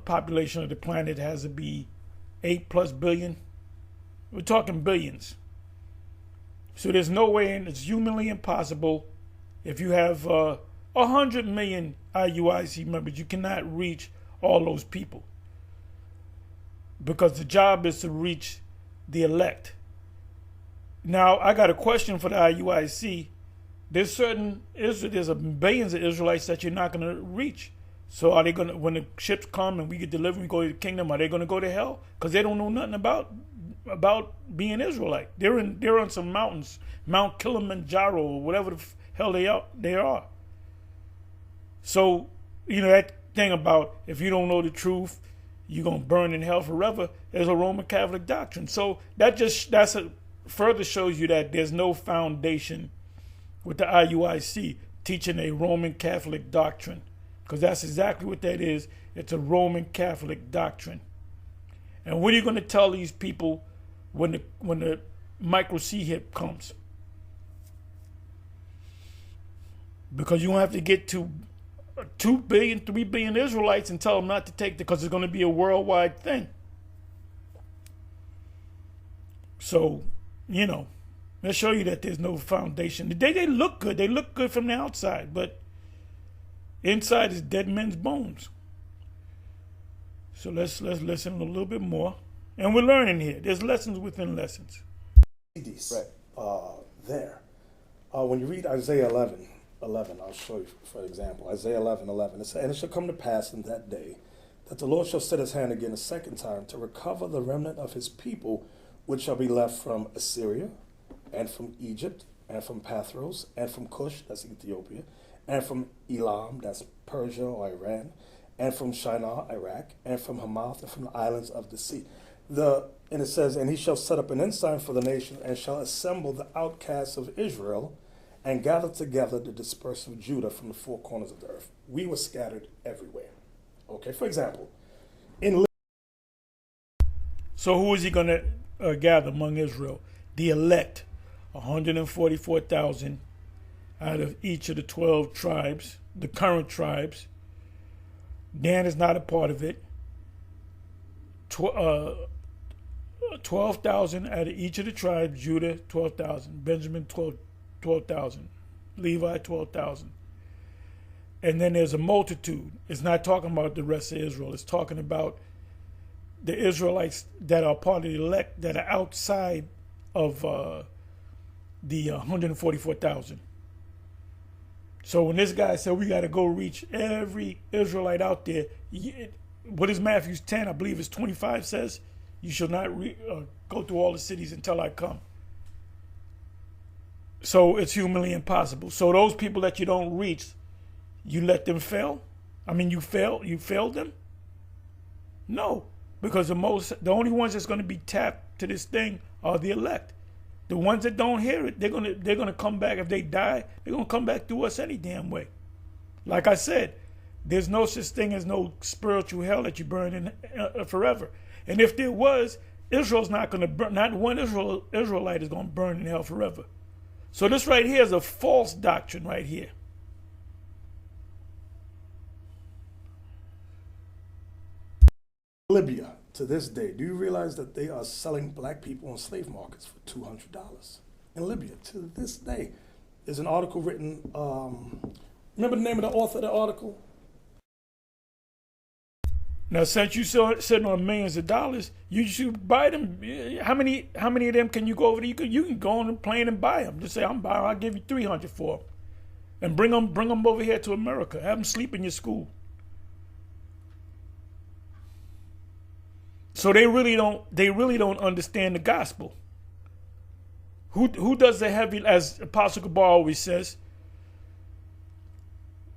population of the planet has to be 8+ billion. We're talking billions. So there's no way, and it's humanly impossible. If you have 100 million IUIC members, you cannot reach all those people, because the job is to reach the elect. Now, I got a question for the IUIC. There's billions of Israelites that you're not going to reach. So are they going to, when the ships come and we get delivered and go to the kingdom, are they going to go to hell? Because they don't know nothing about being Israelite. They're on some mountains, Mount Kilimanjaro or whatever the hell they are. So, that thing about if you don't know the truth, you're going to burn in hell forever is a Roman Catholic doctrine. So further shows you that there's no foundation with the IUIC teaching a Roman Catholic doctrine, because that's exactly what that is. It's a Roman Catholic doctrine. And what are you going to tell these people when the micro C hit comes? Because you don't have to get to 2 billion, 3 billion Israelites and tell them not to take it, because it's going to be a worldwide thing. So, let's show you that there's no foundation. They look good. They look good from the outside, but inside is dead men's bones. So let's listen a little bit more. And we're learning here. There's lessons within lessons. Right. There. When you read Isaiah 11, I'll show you for example. Isaiah 11:11. It says, "And it shall come to pass in that day that the Lord shall set his hand again a second time to recover the remnant of his people, which shall be left from Assyria, and from Egypt, and from Pathros, and from Cush," that's Ethiopia, "and from Elam," that's Persia or Iran, "and from Shinar, Iraq, and from Hamath, and from the islands of the sea." And it says, "And he shall set up an ensign for the nation, and shall assemble the outcasts of Israel, and gather together the dispersed of Judah from the four corners of the earth." We were scattered everywhere. Okay, for example, So who is he going to gather among Israel? The elect, 144,000 out of each of the 12 tribes, the current tribes. Dan is not a part of it. 12,000 out of each of the tribes. Judah, 12,000. Benjamin, 12,000. Levi, 12,000. And then there's a multitude. It's not talking about the rest of Israel. It's talking about the Israelites that are part of the elect that are outside of the 144,000. So when this guy said we got to go reach every Israelite out there, what is Matthew 10, I believe it's 25, says, you shall not go through all the cities until I come. So it's humanly impossible. So those people that you don't reach, you let them fail? I mean, you failed them? No, because the only ones that's going to be tapped to this thing are the elect. The ones that don't hear it, they're gonna come back. If they die, they're gonna come back through us any damn way. Like I said, there's no such thing as no spiritual hell that you burn in forever. And if there was, Israel's not gonna burn. Not one Israelite is gonna burn in hell forever. So this right here is a false doctrine right here. Libya, to this day, do you realize that they are selling black people on slave markets for $200 in Libya to this day? There's an article written, remember the name of the author of the article? Now, since you sitting on millions of dollars, you should buy them. How many of them can you go over there? You can go on the plane and buy them. Just say, I'm buying. I'll give you 300 for them, and bring them over here to America. Have them sleep in your school. So they really don't understand the gospel. Who does the heavy, as Apostle Kabar always says,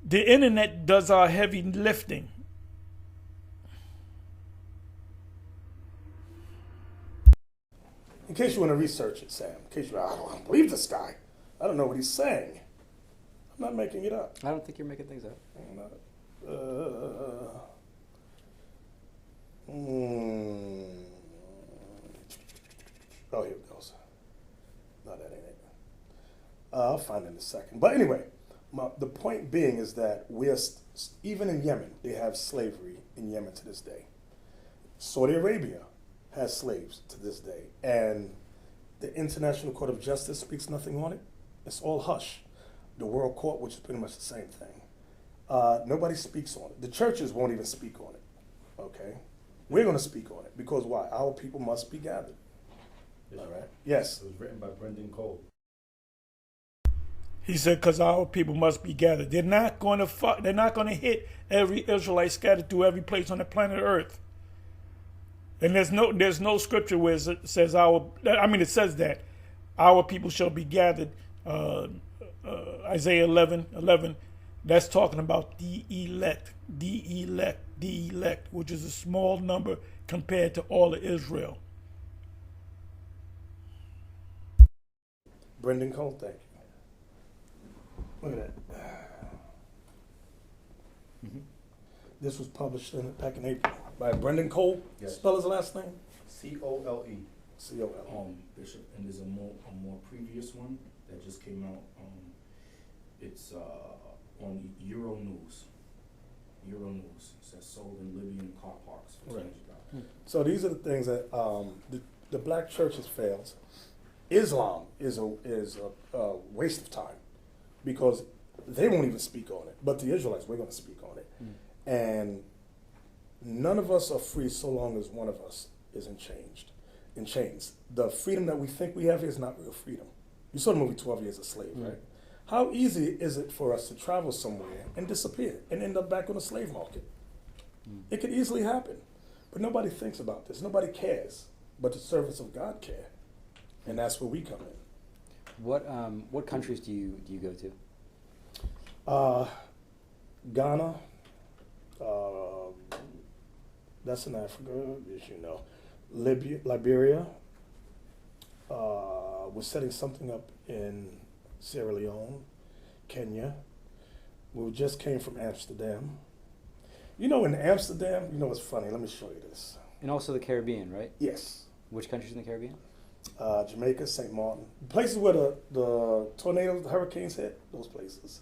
the internet does our heavy lifting. In case you want to research it, Sam, in case I don't believe this guy. I don't know what he's saying. I'm not making it up. I don't think you're making things up. I'm not, oh, here it goes. No, that ain't it. I'll find it in a second. But anyway, the point being is that even in Yemen, they have slavery in Yemen to this day. Saudi Arabia has slaves to this day. And the International Court of Justice speaks nothing on it. It's all hush. The World Court, which is pretty much the same thing. Nobody speaks on it. The churches won't even speak on it. Okay? We're going to speak on it. Because why? Our people must be gathered. All right? Yes. It was written by Brendan Cole. He said, because our people must be gathered. They're not going to hit every Israelite scattered through every place on the planet Earth. And there's no scripture where it says it says that our people shall be gathered. Isaiah 11:11. That's talking about the elect, which is a small number compared to all of Israel. Brendan Cole, thank you. Look at that. Mm-hmm. This was published back in April by Brendan Cole. Yes. Spell his last name. Cole. C-O-L. Bishop, and there's a more previous one that just came out. It's on Euro News. It says sold in Libyan car parks for Right. $200. So these are the things that the black church has failed. Islam is a waste of time because they won't even speak on it. But the Israelites, we're going to speak on it. And none of us are free so long as one of us is in chains. The freedom that we think we have here is not real freedom. You saw the movie 12 Years a Slave, right? How easy is it for us to travel somewhere and disappear and end up back on the slave market? It could easily happen. But nobody thinks about this. Nobody cares. But the servants of God care. And that's where we come in. What countries do you go to? Ghana, that's in Africa, as you know. Liberia. We're setting something up in Sierra Leone, Kenya. We just came from Amsterdam. You know, in Amsterdam, you know what's funny? Let me show you this. And also the Caribbean, right? Yes. Which countries in the Caribbean? Jamaica, St. Martin. Places where the tornadoes, the hurricanes hit, those places.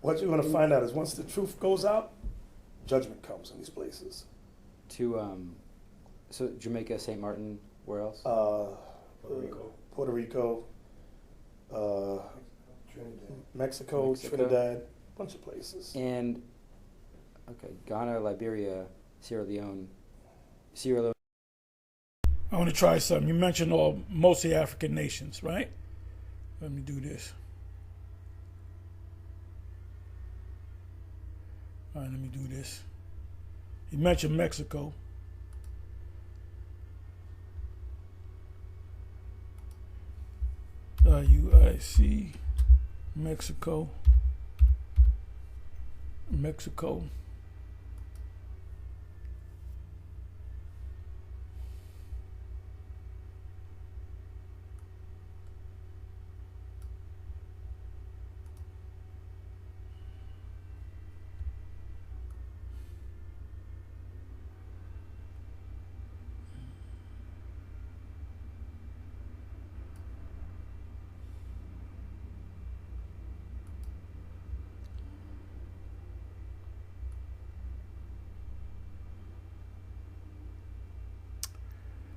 What you're going to find out is once the truth goes out, judgment comes in these places. So Jamaica, St. Martin, where else? Puerto Rico, Mexico, Trinidad, a bunch of places. And, okay, Ghana, Liberia, Sierra Leone. I want to try something. You mentioned mostly African nations, right? Let me do this. All right, let me do this. You mentioned Mexico. UIC, Mexico.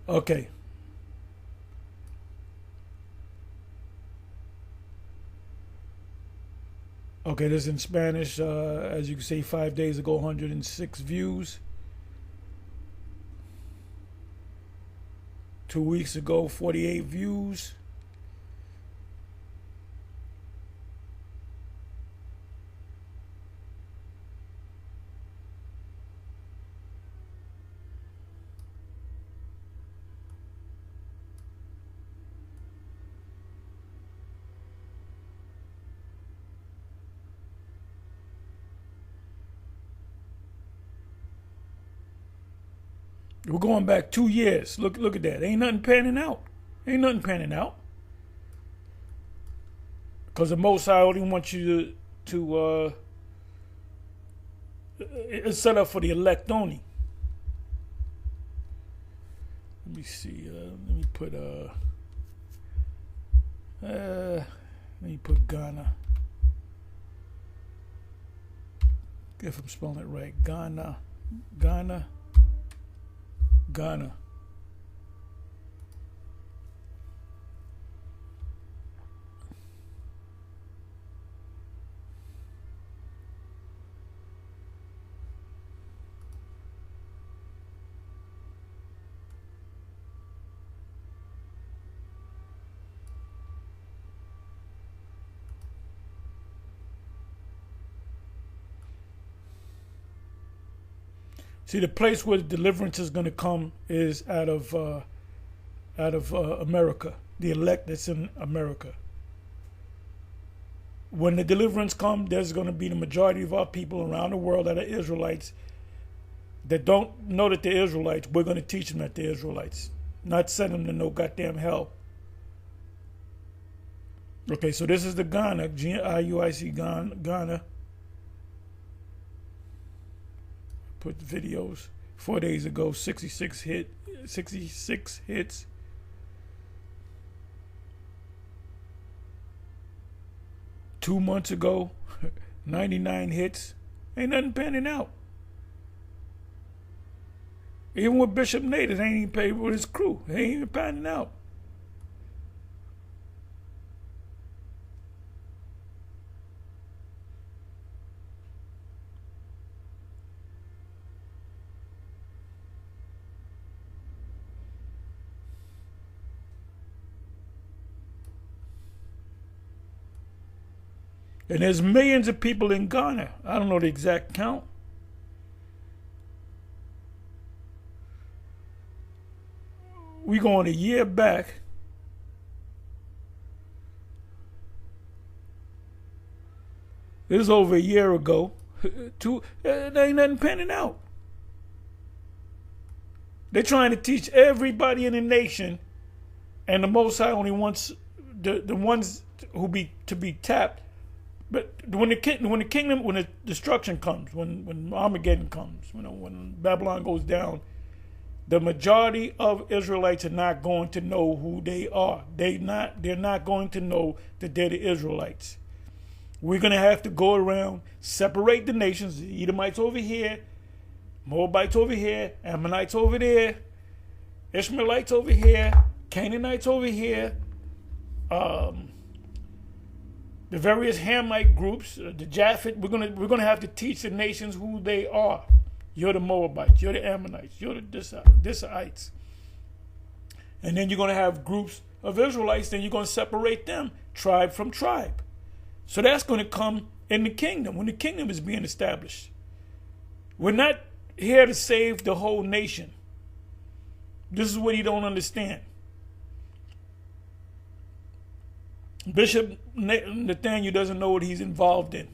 Okay. Okay, this is in Spanish. As you can see, 5 days ago, 106 views. 2 weeks ago, 48 views. We're going back 2 years. Look at that. Ain't nothing panning out. Ain't nothing panning out. Because the Most High only wants you to it's set up for the elect only. Let me see. Let me put Ghana. If I'm spelling it right, Ghana. See, the place where deliverance is going to come is out of America, the elect that's in America. When the deliverance comes, there's going to be the majority of our people around the world that are Israelites that don't know that they're Israelites. We're going to teach them that they're Israelites, not send them to no goddamn hell. Okay, so this is the Ghana, G-I-U-I-C, Ghana. Put videos 4 days ago, 66 hits. Two months ago, 99 hits. Ain't nothing panning out. Even with Bishop Nate, it ain't even paid with his crew. It ain't even panning out. And there's millions of people in Ghana. I don't know the exact count. We going a year back. This is over a year ago. There ain't nothing panning out. They're trying to teach everybody in the nation, and the Most High only wants the ones who to be tapped. But when the destruction comes, when Armageddon comes, when Babylon goes down, the majority of Israelites are not going to know who they are. They're not going to know that they're the Israelites. We're going to have to go around, separate the nations, the Edomites over here, Moabites over here, Ammonites over there, Ishmaelites over here, Canaanites over here, the various Hamite groups, the Japhet. We're gonna have to teach the nations who they are. You're the Moabites, you're the Ammonites, you're the Dissaites. And then you're gonna have groups of Israelites, then you're gonna separate them, tribe from tribe. So that's gonna come in the kingdom, when the kingdom is being established. We're not here to save the whole nation. This is what you don't understand. Bishop Nathaniel doesn't know what he's involved in.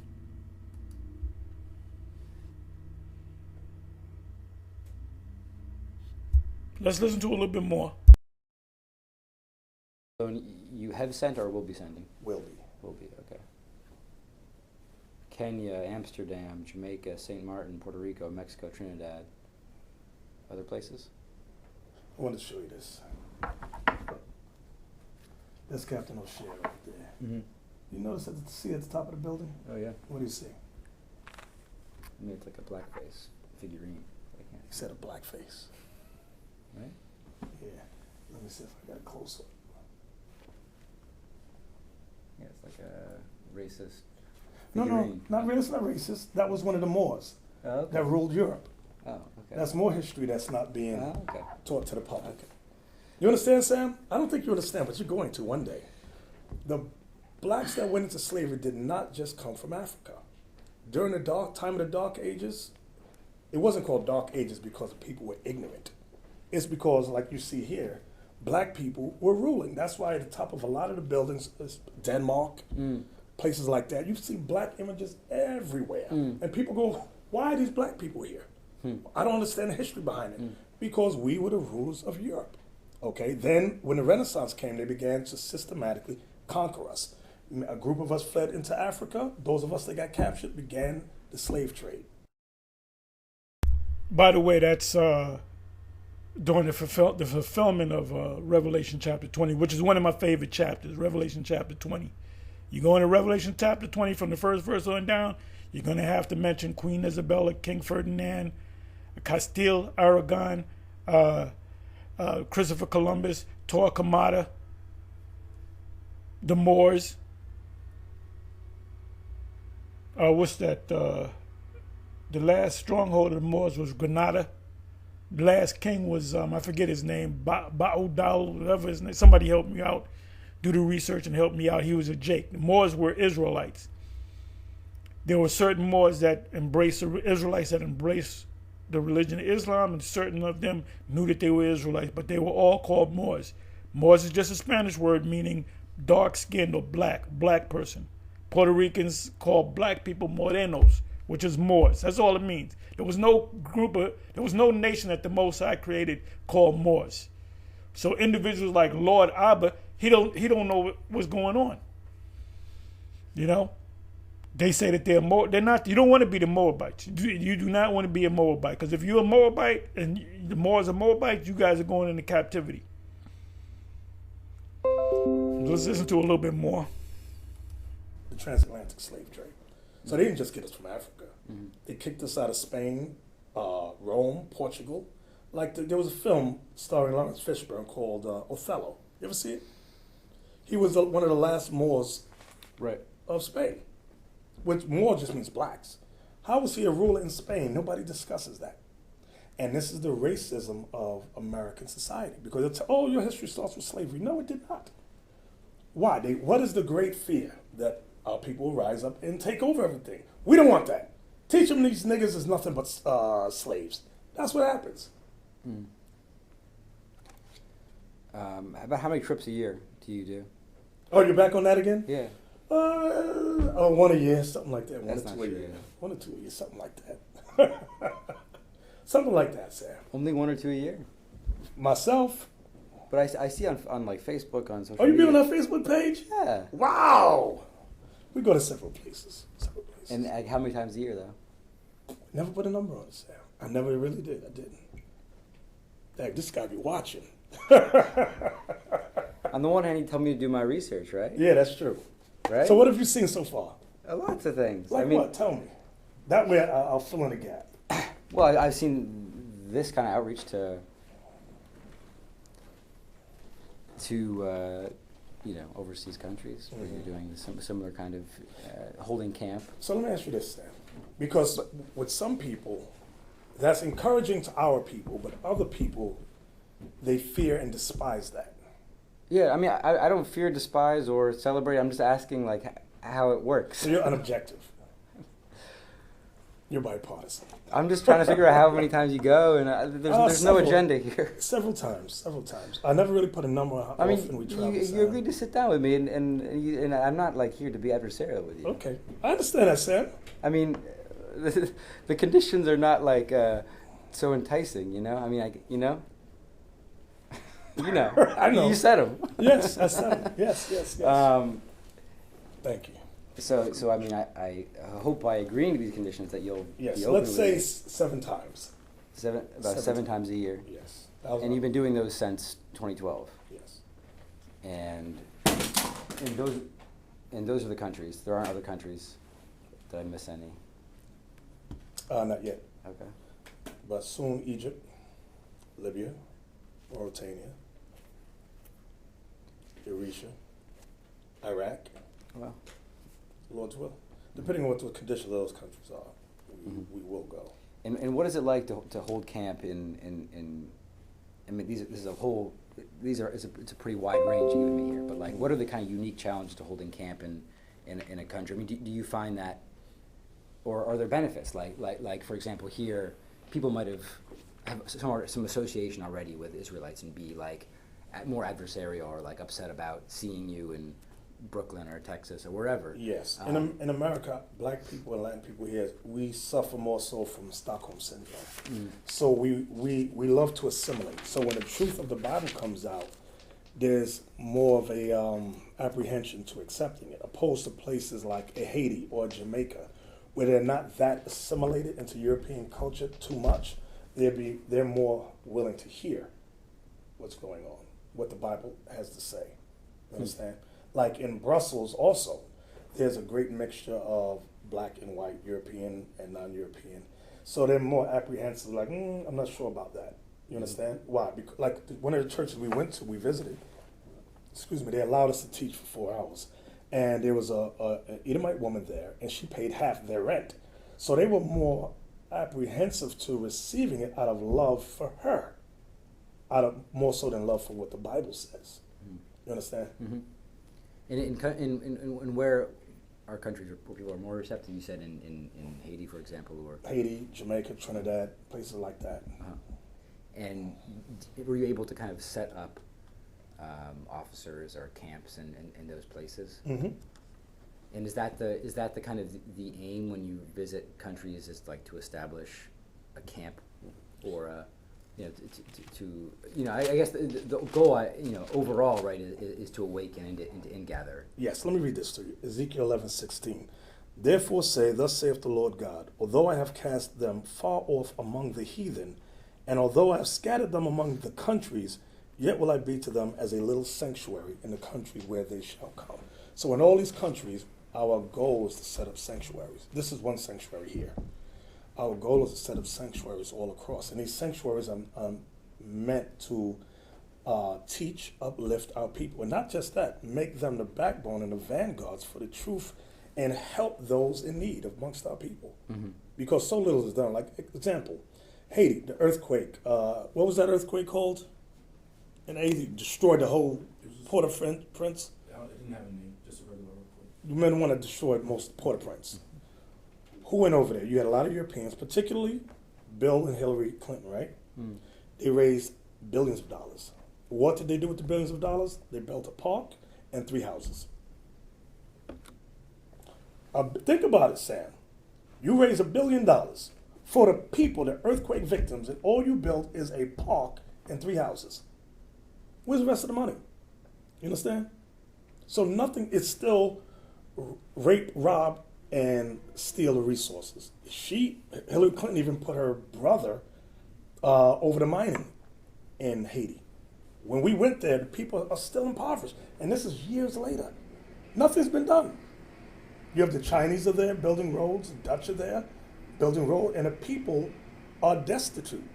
Let's listen to a little bit more. So you have sent or will be sending? Will be. Will be, okay. Kenya, Amsterdam, Jamaica, St. Martin, Puerto Rico, Mexico, Trinidad. Other places? I want to show you this. That's Captain O'Shea right there. Mm-hmm. You notice at the top of the building? Oh, yeah. What do you see? I mean, it's like a blackface figurine. He said a black face. Right? Yeah. Let me see if I got a close up. Yeah, it's like a racist figurine. No, it's not racist. That was one of the Moors okay. that ruled Europe. Oh, okay. That's more history that's not being okay. taught to the public. Okay. You understand, Sam? I don't think you understand, but you're going to one day. The blacks that went into slavery did not just come from Africa. During the time of the Dark Ages, it wasn't called Dark Ages because the people were ignorant. It's because, like you see here, black people were ruling. That's why at the top of a lot of the buildings, Denmark, places like that, you see black images everywhere. And people go, why are these black people here? I don't understand the history behind it. Because we were the rulers of Europe. Okay, then when the Renaissance came, they began to systematically conquer us. A group of us fled into Africa. Those of us that got captured began the slave trade. By the way, that's during the fulfillment of Revelation chapter 20, which is one of my favorite chapters, Revelation chapter 20. You go into Revelation chapter 20 from the first verse on down, you're going to have to mention Queen Isabella, King Ferdinand, Castile, Aragon, Christopher Columbus, Torquemada, the Moors. What's that? The last stronghold of the Moors was Granada. The last king was, I forget his name, Ba'udal, whatever his name. Somebody help me out. Do the research and help me out. He was a Jake. The Moors were Israelites. There were certain Moors that embraced the Israelites that embraced the religion of Islam, and certain of them knew that they were Israelites, but they were all called Moors. Moors is just a Spanish word meaning dark-skinned or black person. Puerto Ricans call black people morenos, which is Moors. That's all it means. There was no nation that the Most High created called Moors. So individuals like Lord Abba, he don't know what's going on. You know? They say that they're not. You don't want to be the Moabites. You do not want to be a Moabite, because if you're a Moabite and the Moors are Moabites, you guys are going into captivity. Let's listen to a little bit more. The transatlantic slave trade. So they didn't just get us from Africa. They kicked us out of Spain, Rome, Portugal. There was a film starring Lawrence Fishburne called Othello. You ever see it? He was one of the last Moors of Spain. Which Moor just means blacks. How was he a ruler in Spain? Nobody discusses that. And this is the racism of American society. Because it's, your history starts with slavery. No, it did not. Why? What is the great fear? That our people will rise up and take over everything. We don't want that. Teach them these niggas is nothing but slaves. That's what happens. About how many trips a year do you do? Oh, you're back on that again? Yeah. One a year, something like that. That's not true. 1 or 2 a year, something like that. Something like that, Sam. Only 1 or 2 a year? Myself. But I see on like Facebook, on social Oh, you media. be on our Facebook page? Yeah. Wow. We go to several places. And how many times a year, though? Never put a number on it, Sam. I never really did. I didn't. Dang, this guy be watching. On the one hand, you tell me to do my research, right? Yeah, that's true. Right? So what have you seen so far? Lots of things. Like what? Tell me. That way I'll fill in the gap. Well, I've seen this kind of outreach to overseas countries where you're doing some similar kind of holding camp. So let me ask you this, Sam. Because with some people, that's encouraging to our people, but other people, they fear and despise that. Yeah, I mean, I don't fear, despise, or celebrate. I'm just asking, like, how it works. So you're unobjective. You're bipartisan. I'm just trying to figure out how many times you go, and there's no agenda here. Several times. I never really put a number on how often we travel. You agreed to sit down with me, and I'm not, like, here to be adversarial with you. Okay. I understand that, Sam. I mean, the conditions are not, like, so enticing, you know? I mean, you know? You know. I know. You said them. Yes, I said them. Yes. Thank you. So I mean, I hope by agreeing to these conditions that you'll be open. Let's say 7 times. Seven times a year. Yes. And you've been doing those since 2012. Yes. And those are the countries. There aren't other countries. Did I miss any? Not yet. Okay. But soon Egypt, Libya, Mauritania, Eritrea, Iraq. Well. Lord's will. Depending on what the conditions of those countries are, we will go. And what is it like to hold camp in I mean, this is a whole. It's a pretty wide range you've given me here. But like, what are the kind of unique challenges to holding camp in a country? I mean, do you find that, or are there benefits? Like for example, here, people might have some association already with Israelites and be like more adversarial or like upset about seeing you in Brooklyn or Texas or wherever. Yes. In America, black people and Latin people here, we suffer more so from Stockholm syndrome. So we love to assimilate. So when the truth of the Bible comes out, there's more of a apprehension to accepting it, opposed to places like a Haiti or Jamaica, where they're not that assimilated into European culture too much. They're more willing to hear what's going on, what the Bible has to say. You understand? Like in Brussels also, there's a great mixture of black and white, European and non-European. So they're more apprehensive, like, I'm not sure about that. You understand? Why? Because like one of the churches we went to, we visited, they allowed us to teach for 4 hours. And there was an Edomite woman there, and she paid half their rent. So they were more apprehensive to receiving it out of love for her, more so than love for what the Bible says. You understand? Mm-hmm. And where are countries where people are more receptive? You said in Haiti, for example, or Haiti, Jamaica, Trinidad, places like that. Uh-huh. And were you able to kind of set up officers or camps in those places? Mm-hmm. And is that the kind of the aim when you visit countries, is like to establish a camp or a I guess the goal, overall, right, is to awaken and gather. Yes, let me read this to you. Ezekiel 11:16. Therefore say, thus saith the Lord God, although I have cast them far off among the heathen, and although I have scattered them among the countries, yet will I be to them as a little sanctuary in the country where they shall come. So in all these countries, our goal is to set up sanctuaries. This is one sanctuary here. Our goal is to set up sanctuaries all across. And these sanctuaries are meant to teach, uplift our people. And not just that, make them the backbone and the vanguards for the truth and help those in need amongst our people. Mm-hmm. Because so little is done. Like, example, Haiti, the earthquake. What was that earthquake called? In Haiti, destroyed the whole Port-au-Prince. It didn't have a name, just a regular earthquake. You men want to destroy most Port-au-Prince. Who went over there? You had a lot of Europeans, particularly Bill and Hillary Clinton, right? They raised billions of dollars. What did they do with the billions of dollars? They built a park and 3 houses. Think about it, Sam. You raise $1 billion for the people, the earthquake victims, and all you built is a park and 3 houses. Where's the rest of the money? You understand? So nothing is still rape, rob, and steal the resources. Hillary Clinton even put her brother over the mining in Haiti. When we went there, the people are still impoverished. And this is years later. Nothing's been done. You have the Chinese are there building roads, the Dutch are there building roads, and the people are destitute.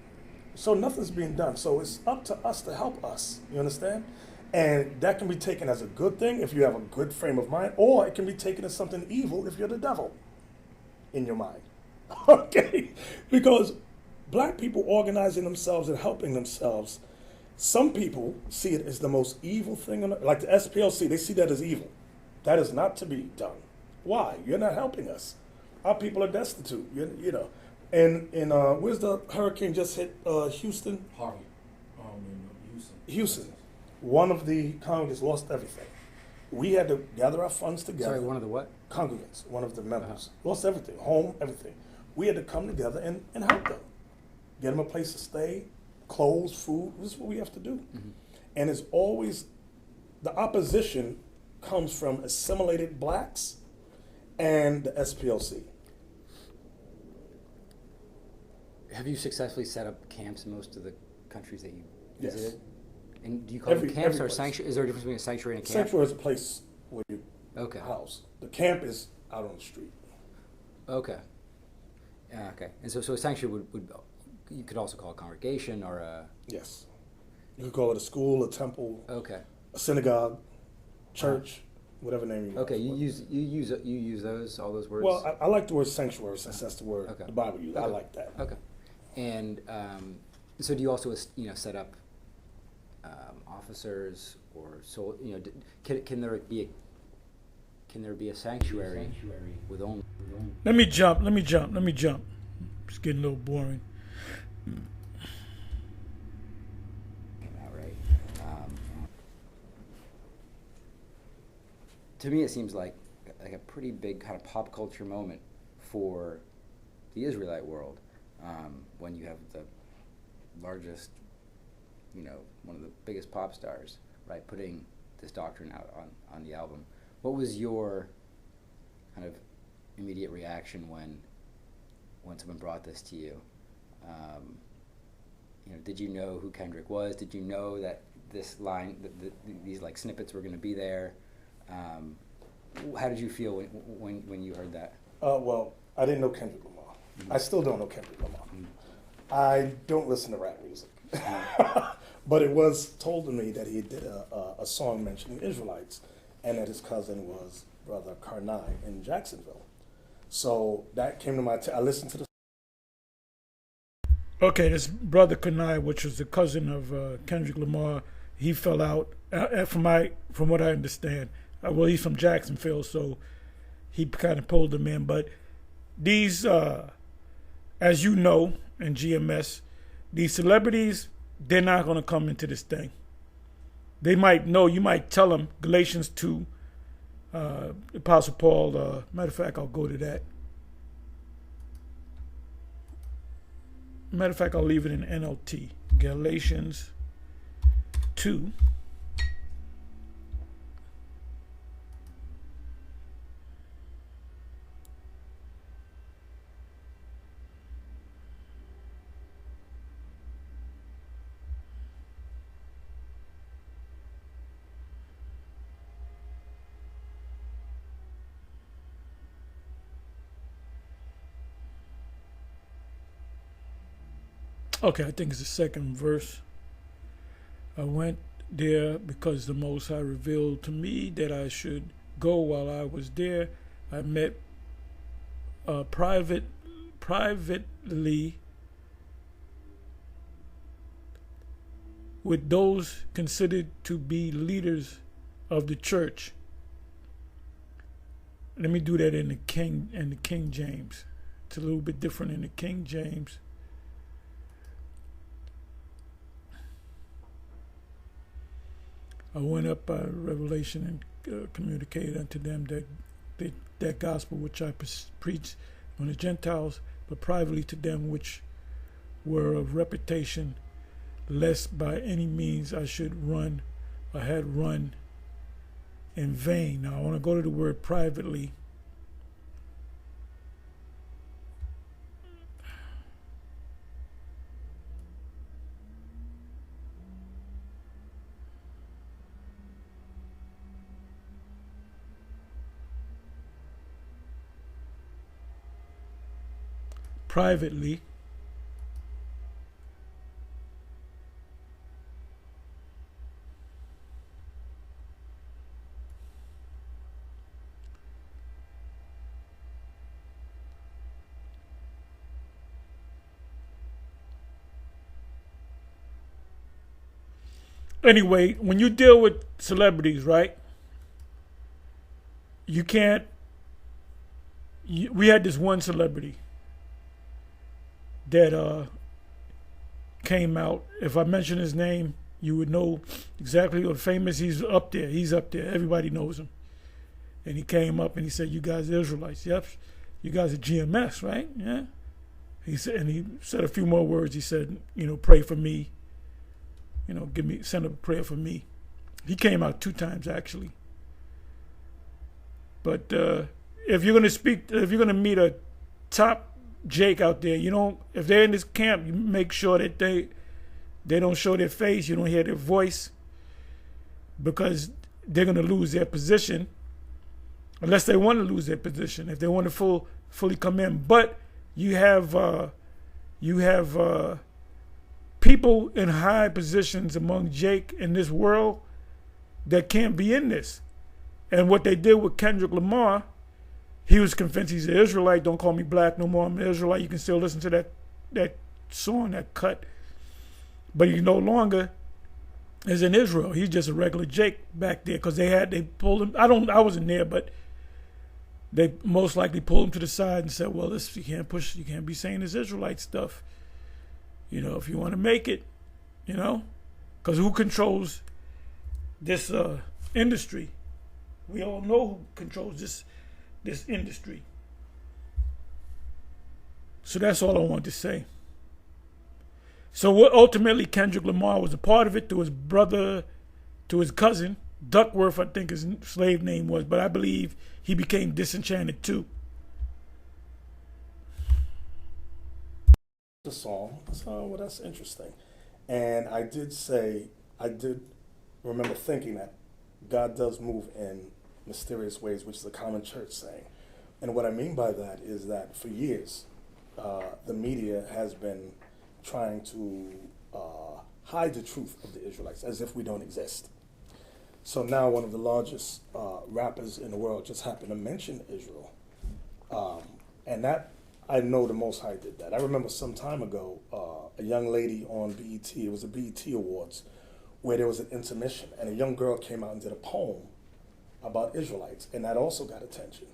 So nothing's being done. So it's up to us to help us. You understand? And that can be taken as a good thing if you have a good frame of mind, or it can be taken as something evil if you're the devil in your mind. Okay? Because black people organizing themselves and helping themselves, some people see it as the most evil thing, like the SPLC, they see that as evil. That is not to be done. Why? You're not helping us. Our people are destitute, And where's the hurricane just hit Houston? Harvey, in Houston. One of the congregants lost everything. We had to gather our funds together. Sorry, one of the what? Congregants, one of the members. Lost everything, home, everything. We had to come together and help them. Get them a place to stay, clothes, food. This is what we have to do. Mm-hmm. And it's always, the opposition comes from assimilated blacks and the SPLC. Have you successfully set up camps in most of the countries that you visited? Yes. And do you call them camps or sanctuary? Is there a difference between a sanctuary and a camp? Sanctuary is a place where you Okay. house. The camp is out on the street. Okay. Okay. And so a sanctuary would you could also call a congregation or a... Yes. You could call it a school, a temple, Okay. a synagogue, church, whatever name you want. Okay. You use those, all those words? Well, I like the word sanctuary since that's the word Okay. the Bible uses. I Okay. like that. Okay. And so do you also set up officers or can there be a sanctuary with only? Let me jump. It's getting a little boring. Came out right. To me, it seems like a pretty big kind of pop culture moment for the Israelite world, when you have the largest, one of the biggest pop stars, right, putting this doctrine out on the album. What was your kind of immediate reaction when someone brought this to you? Did you know who Kendrick was? Did you know that this line, these like snippets were going to be there? How did you feel when you heard that? Well, I didn't know Kendrick Lamar. I still don't know Kendrick Lamar. I don't listen to rap music. But it was told to me that he did a song mentioning Israelites, and that his cousin was Brother Karnai in Jacksonville. So that came to my I listened to the. Okay, this Brother Karnai, which was the cousin of Kendrick Lamar, he fell out. From what I understand, well, he's from Jacksonville, so he kind of pulled him in. But these, as you know, in GMS, these celebrities, they're not going to come into this thing. They might know. You might tell them Galatians 2, Apostle Paul. Matter of fact, I'll go to that. Matter of fact, I'll leave it in NLT. Galatians 2. Okay, I think it's the second verse. I went there because the Most High revealed to me that I should go. While I was there, I met privately with those considered to be leaders of the church. Let me do that in the King James. It's a little bit different in the King James. I went up by revelation and communicated unto them that gospel which I preached on the Gentiles, but privately to them which were of reputation, lest by any means I should run or had run in vain. Now I want to go to the word privately. Privately, anyway, when you deal with celebrities, right, you can't, we had this one celebrity that came out. If I mention his name, you would know exactly what famous. He's up there. Everybody knows him. And he came up and he said, "You guys are Israelites." "Yep." "You guys are GMS, right?" "Yeah." He said a few more words. He said, "Pray for me. Send up a prayer for me." He came out 2 times actually. But if you're gonna meet a top Jake out there, if they're in this camp, you make sure that they don't show their face, you don't hear their voice, because they're going to lose their position unless they want to lose their position, if they want to fully come in. But you have people in high positions among Jake in this world that can't be in this. And what they did with Kendrick Lamar, he was convinced he's an Israelite. "Don't call me black no more. I'm an Israelite." You can still listen to that song, that cut. But he's no longer is in Israel. He's just a regular Jake back there because they pulled him. I wasn't there, but they most likely pulled him to the side and said, "Well, you can't be saying this Israelite stuff. If you want to make it, because who controls this industry? We all know who controls this industry." So that's all I wanted to say. So what ultimately Kendrick Lamar was a part of it through his brother, to his cousin, Duckworth, I think his slave name was, but I believe he became disenchanted too. The song, so well, that's interesting. And I did remember thinking that God does move in mysterious ways, which is a common church saying. And what I mean by that is that for years, the media has been trying to hide the truth of the Israelites as if we don't exist. So now one of the largest rappers in the world just happened to mention Israel. And that, I know the Most High did that. I remember some time ago, a young lady on BET, it was the BET Awards, where there was an intermission, and a young girl came out and did a poem about Israelites, and that also got attention.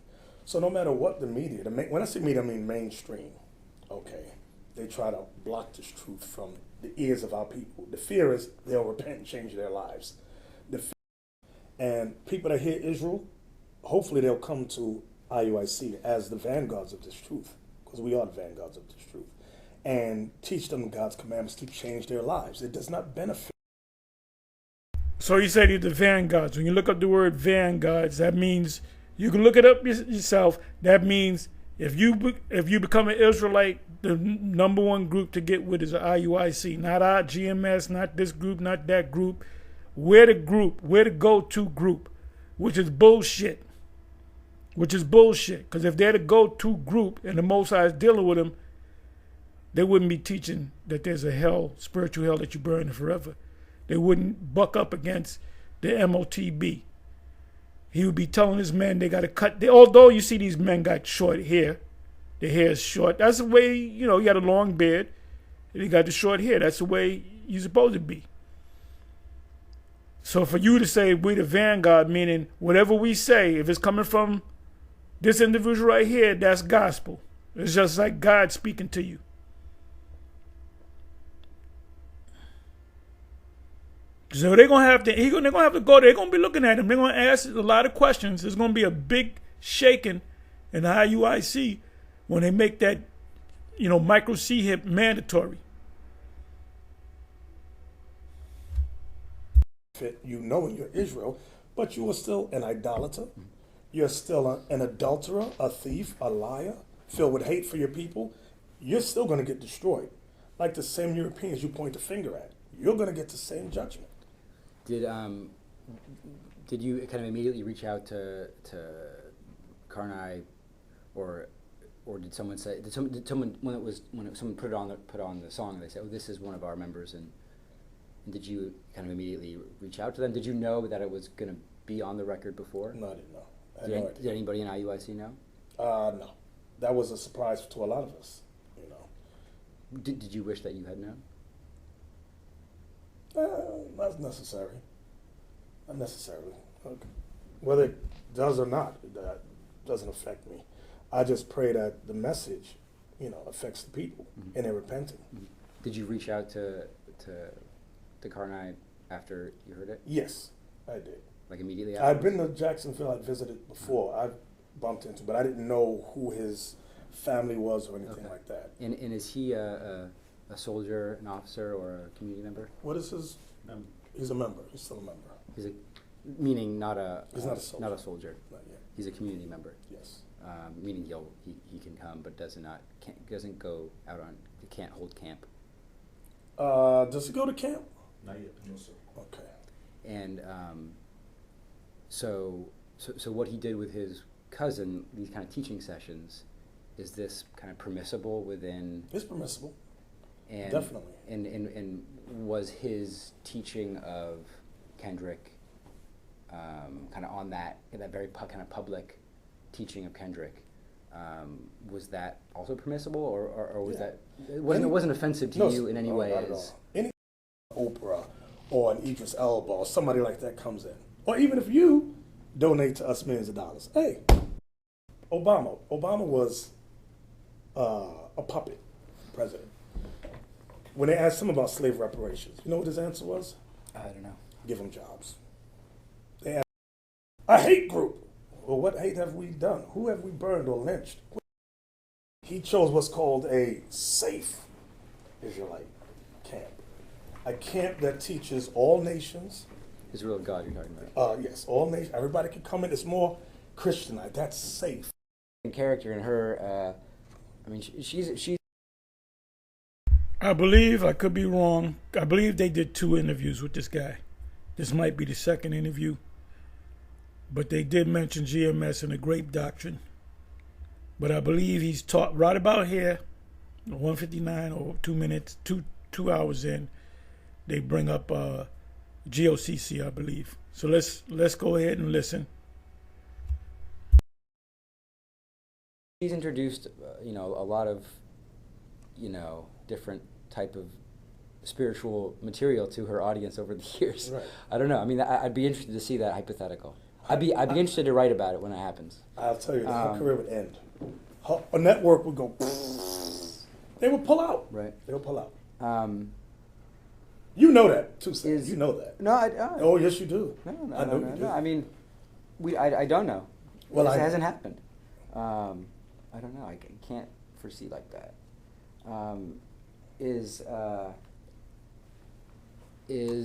So no matter what the media, when I say media, I mean mainstream, okay? They try to block this truth from the ears of our people. The fear is they'll repent and change their lives. And people that hear Israel, hopefully they'll come to IUIC as the vanguards of this truth, because we are the vanguards of this truth, and teach them God's commandments to change their lives. It does not benefit. So you say you're the vanguards. When you look up the word vanguards, that means, you can look it up yourself, that means if you become an Israelite, the number one group to get with is IUIC, not our GMS, not this group, not that group. We're the go-to group, which is bullshit. Because if they're the go-to group and the Most High is dealing with them, they wouldn't be teaching that there's a hell, spiritual hell that you burn forever. They wouldn't buck up against the MOTB. He would be telling his men they got to cut. Although you see these men got short hair, the hair is short. That's the way, you got a long beard, and he got the short hair. That's the way you're supposed to be. So for you to say we the vanguard, meaning whatever we say, if it's coming from this individual right here, that's gospel. It's just like God speaking to you. So they're gonna have to go. They're gonna be looking at him. They're gonna ask a lot of questions. There's gonna be a big shaking in the IUIC when they make that, micro C hip mandatory. You're Israel, but you are still an idolater. You're still an adulterer, a thief, a liar, filled with hate for your people. You're still going to get destroyed. Like the same Europeans you point the finger at. You're going to get the same judgment. Did you kind of immediately reach out to Karnai, or did someone say, someone put on the song, they said, "Oh, this is one of our members," and did you kind of immediately reach out to them? Did you know that it was going to be on the record before? No, I didn't know. Did anybody in IUIC know? No. That was a surprise to a lot of us, Did you wish that you had known? Not necessary. Not necessarily. Okay. Whether it does or not, that doesn't affect me. I just pray that the message, affects the people and they're repenting. Did you reach out to Karnai after you heard it? Yes, I did. Like immediately I'd afterwards? been to Jacksonville. I'd visited before. I bumped into, but I didn't know who his family was or anything like that. And is he a soldier, an officer, or a community member? What is his? He's a member. He's still a member. He's meaning not a. He's not a soldier. Not a soldier. Not yet. He's a community member. Yes. Meaning he can come, but doesn't go out on. He can't hold camp. Does he go to camp? Not yet, no sir. Okay. And so what he did with his cousin, these kind of teaching sessions, is this kind of permissible within? It's permissible. And, Definitely. And was his teaching of Kendrick kind of on that very kind of public teaching of Kendrick, was that also permissible, or was that it wasn't offensive to you in any way? Not at all. Any Oprah or an Idris Elba or somebody like that comes in, or even if you donate to us millions of dollars. Hey, Obama was a puppet president. When they asked him about slave reparations, you know what his answer was? I don't know. Give them jobs. They asked, a hate group. Well, what hate have we done? Who have we burned or lynched? He chose what's called a safe Israelite camp. A camp that teaches all nations. Israel God you're talking about. Yes, all nations. Everybody can come in. It's more Christianized. That's safe. In character in her, I mean, she's. I believe, I could be wrong, I believe they did 2 interviews with this guy. This might be the second interview. But they did mention GMS and the grape doctrine. But I believe he's taught right about here, 1:59 or 2 minutes, 2 hours in, they bring up GOCC, I believe. So let's go ahead and listen. She's introduced, a lot of, different type of spiritual material to her audience over the years. Right. I don't know. I mean, I'd be interested to see that hypothetical. I'd be interested to write about it when it happens. I'll tell you, her career would end. A network would go. They would pull out. Right. They would pull out. You know that too, Sam. You know that. No, Oh, yes, you do. No. I know you do. I mean, I don't know. Well, it hasn't happened. I don't know. I can't foresee like that. Is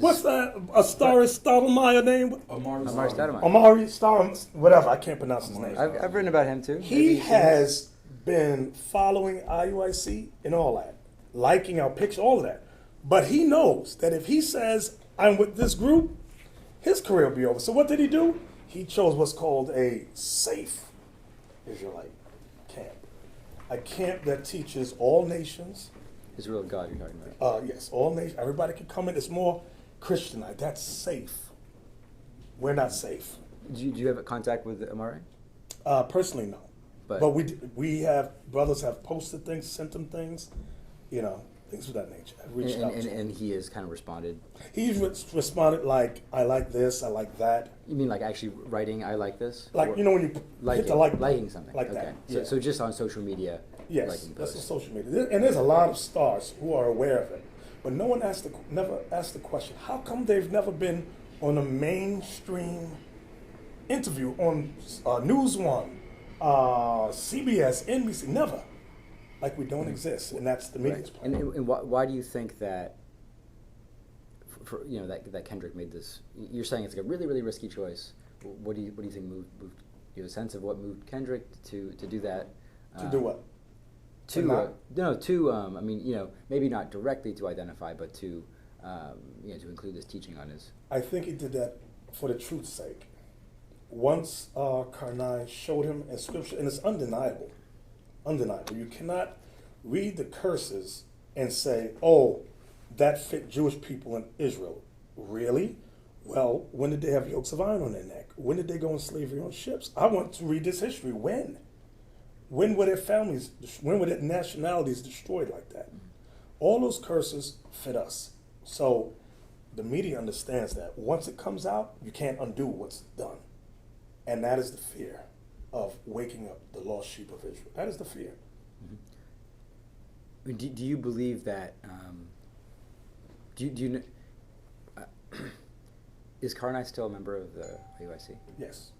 What's that? Stoudemire name? Amari Stoudemire. Amari Stoudemire, whatever. I can't pronounce his name. I've written about him too. He has been following IUIC and all that, liking our picture, all of that. But he knows that if he says, I'm with this group, his career will be over. So what did he do? He chose what's called a safe Israelite camp. A camp that teaches all nations. Israel God you're talking about. Yes, all nations. Everybody can come in. It's more Christianized. That's safe. We're not safe. Do you have a contact with Amari? Personally, no. But we have, brothers have posted things, sent them things, things of that nature. I've reached out to him. And he has kind of responded? He's responded like, I like this, I like that. You mean like actually writing, I like this? Like, when you hit the like liking something. like okay. that. So, Yeah. so just on social media, Yes, liking that's posts. on social media. And there's a lot of stars who are aware of it. But no one never asked the question, how come they've never been on a mainstream interview on News One, CBS, NBC? Never. Like we don't exist, and that's the media's Right. problem. And why do you think that, that Kendrick made this? You're saying it's like a really, really risky choice. What do you think moved? You have a sense of what moved Kendrick to do that? To do what? I mean, maybe not directly to identify, but to include this teaching on his. I think he did that for the truth's sake. Once Karnai showed him in scripture, and it's undeniable. You cannot read the curses and say, oh, that fit Jewish people in Israel. Really? Well, when did they have yokes of iron on their neck? When did they go in slavery on ships? I want to read this history. When? When were their families, when were their nationalities destroyed like that? All those curses fit us. So the media understands that. Once it comes out, you can't undo what's done. And that is the fear of waking up the lost sheep of Israel. That is the fear. Mm-hmm. Do you believe that? Is Karnai still a member of the IUIC? Yes.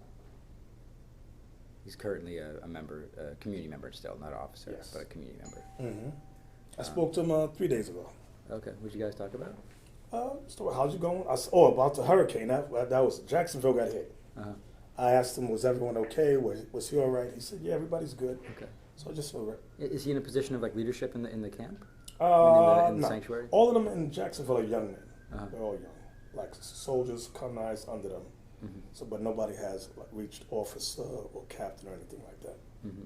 He's currently a member, a community member still, not an officer, Yes. but a community member. Mm-hmm. I spoke to him 3 days ago. Okay, what did you guys talk about? So how's it going? About the hurricane. That was Jacksonville got hit. Uh-huh. I asked him, was everyone okay? Was he all right? He said, yeah, everybody's good. Okay. So I just all right. Is he in a position of leadership in the camp? In the No. sanctuary? All of them in Jacksonville are young men. Uh-huh. They're all young, like soldiers, colonized under them. Mm-hmm. So, but nobody has reached officer or captain or anything like that. Mm-hmm.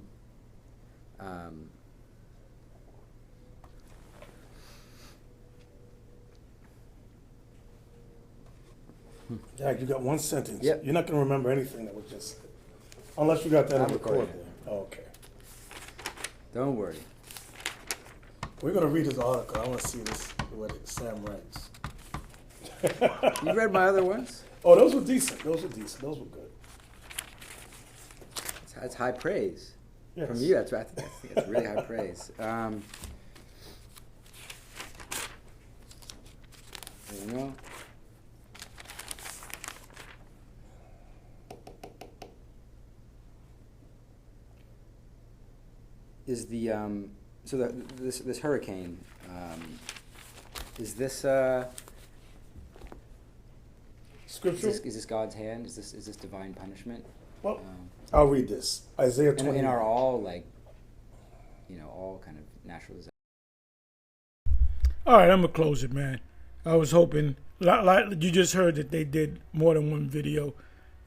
Jack, you got one sentence. Yep. You're not going to remember anything that was just said, unless you got that on I'm record. recording There. Okay. Don't worry. We're going to read his article. I want to see this, what Sam writes. You read my other ones? Oh, those were decent. Those were decent. Those were good. That's high praise. Yes. From you, that's really high praise. You know. Is the this hurricane, is this Scripture. is this God's hand? Is this divine punishment? Well, I'll read this. Isaiah And 20. are all all kind of natural disasters? All right, I'm gonna close it, man. I was hoping, like you just heard, that they did more than one video,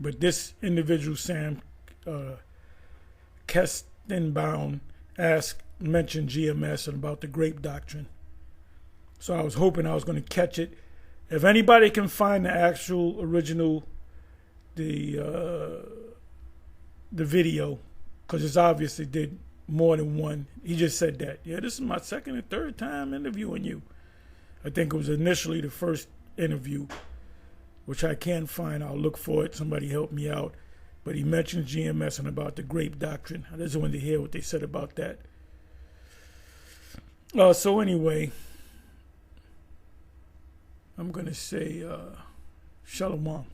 but this individual, Sam Kestenbaum, mentioned GMS and about the grape doctrine. So I was hoping I was going to catch it. If anybody can find the actual original, the video, because it's obvious they did more than one. He just said that. Yeah, this is my second and third time interviewing you. I think it was initially the first interview, which I can't find. I'll look for it. Somebody help me out. But he mentioned GMS and about the grape doctrine. I just wanted to hear what they said about that. So anyway, I'm going to say shalom.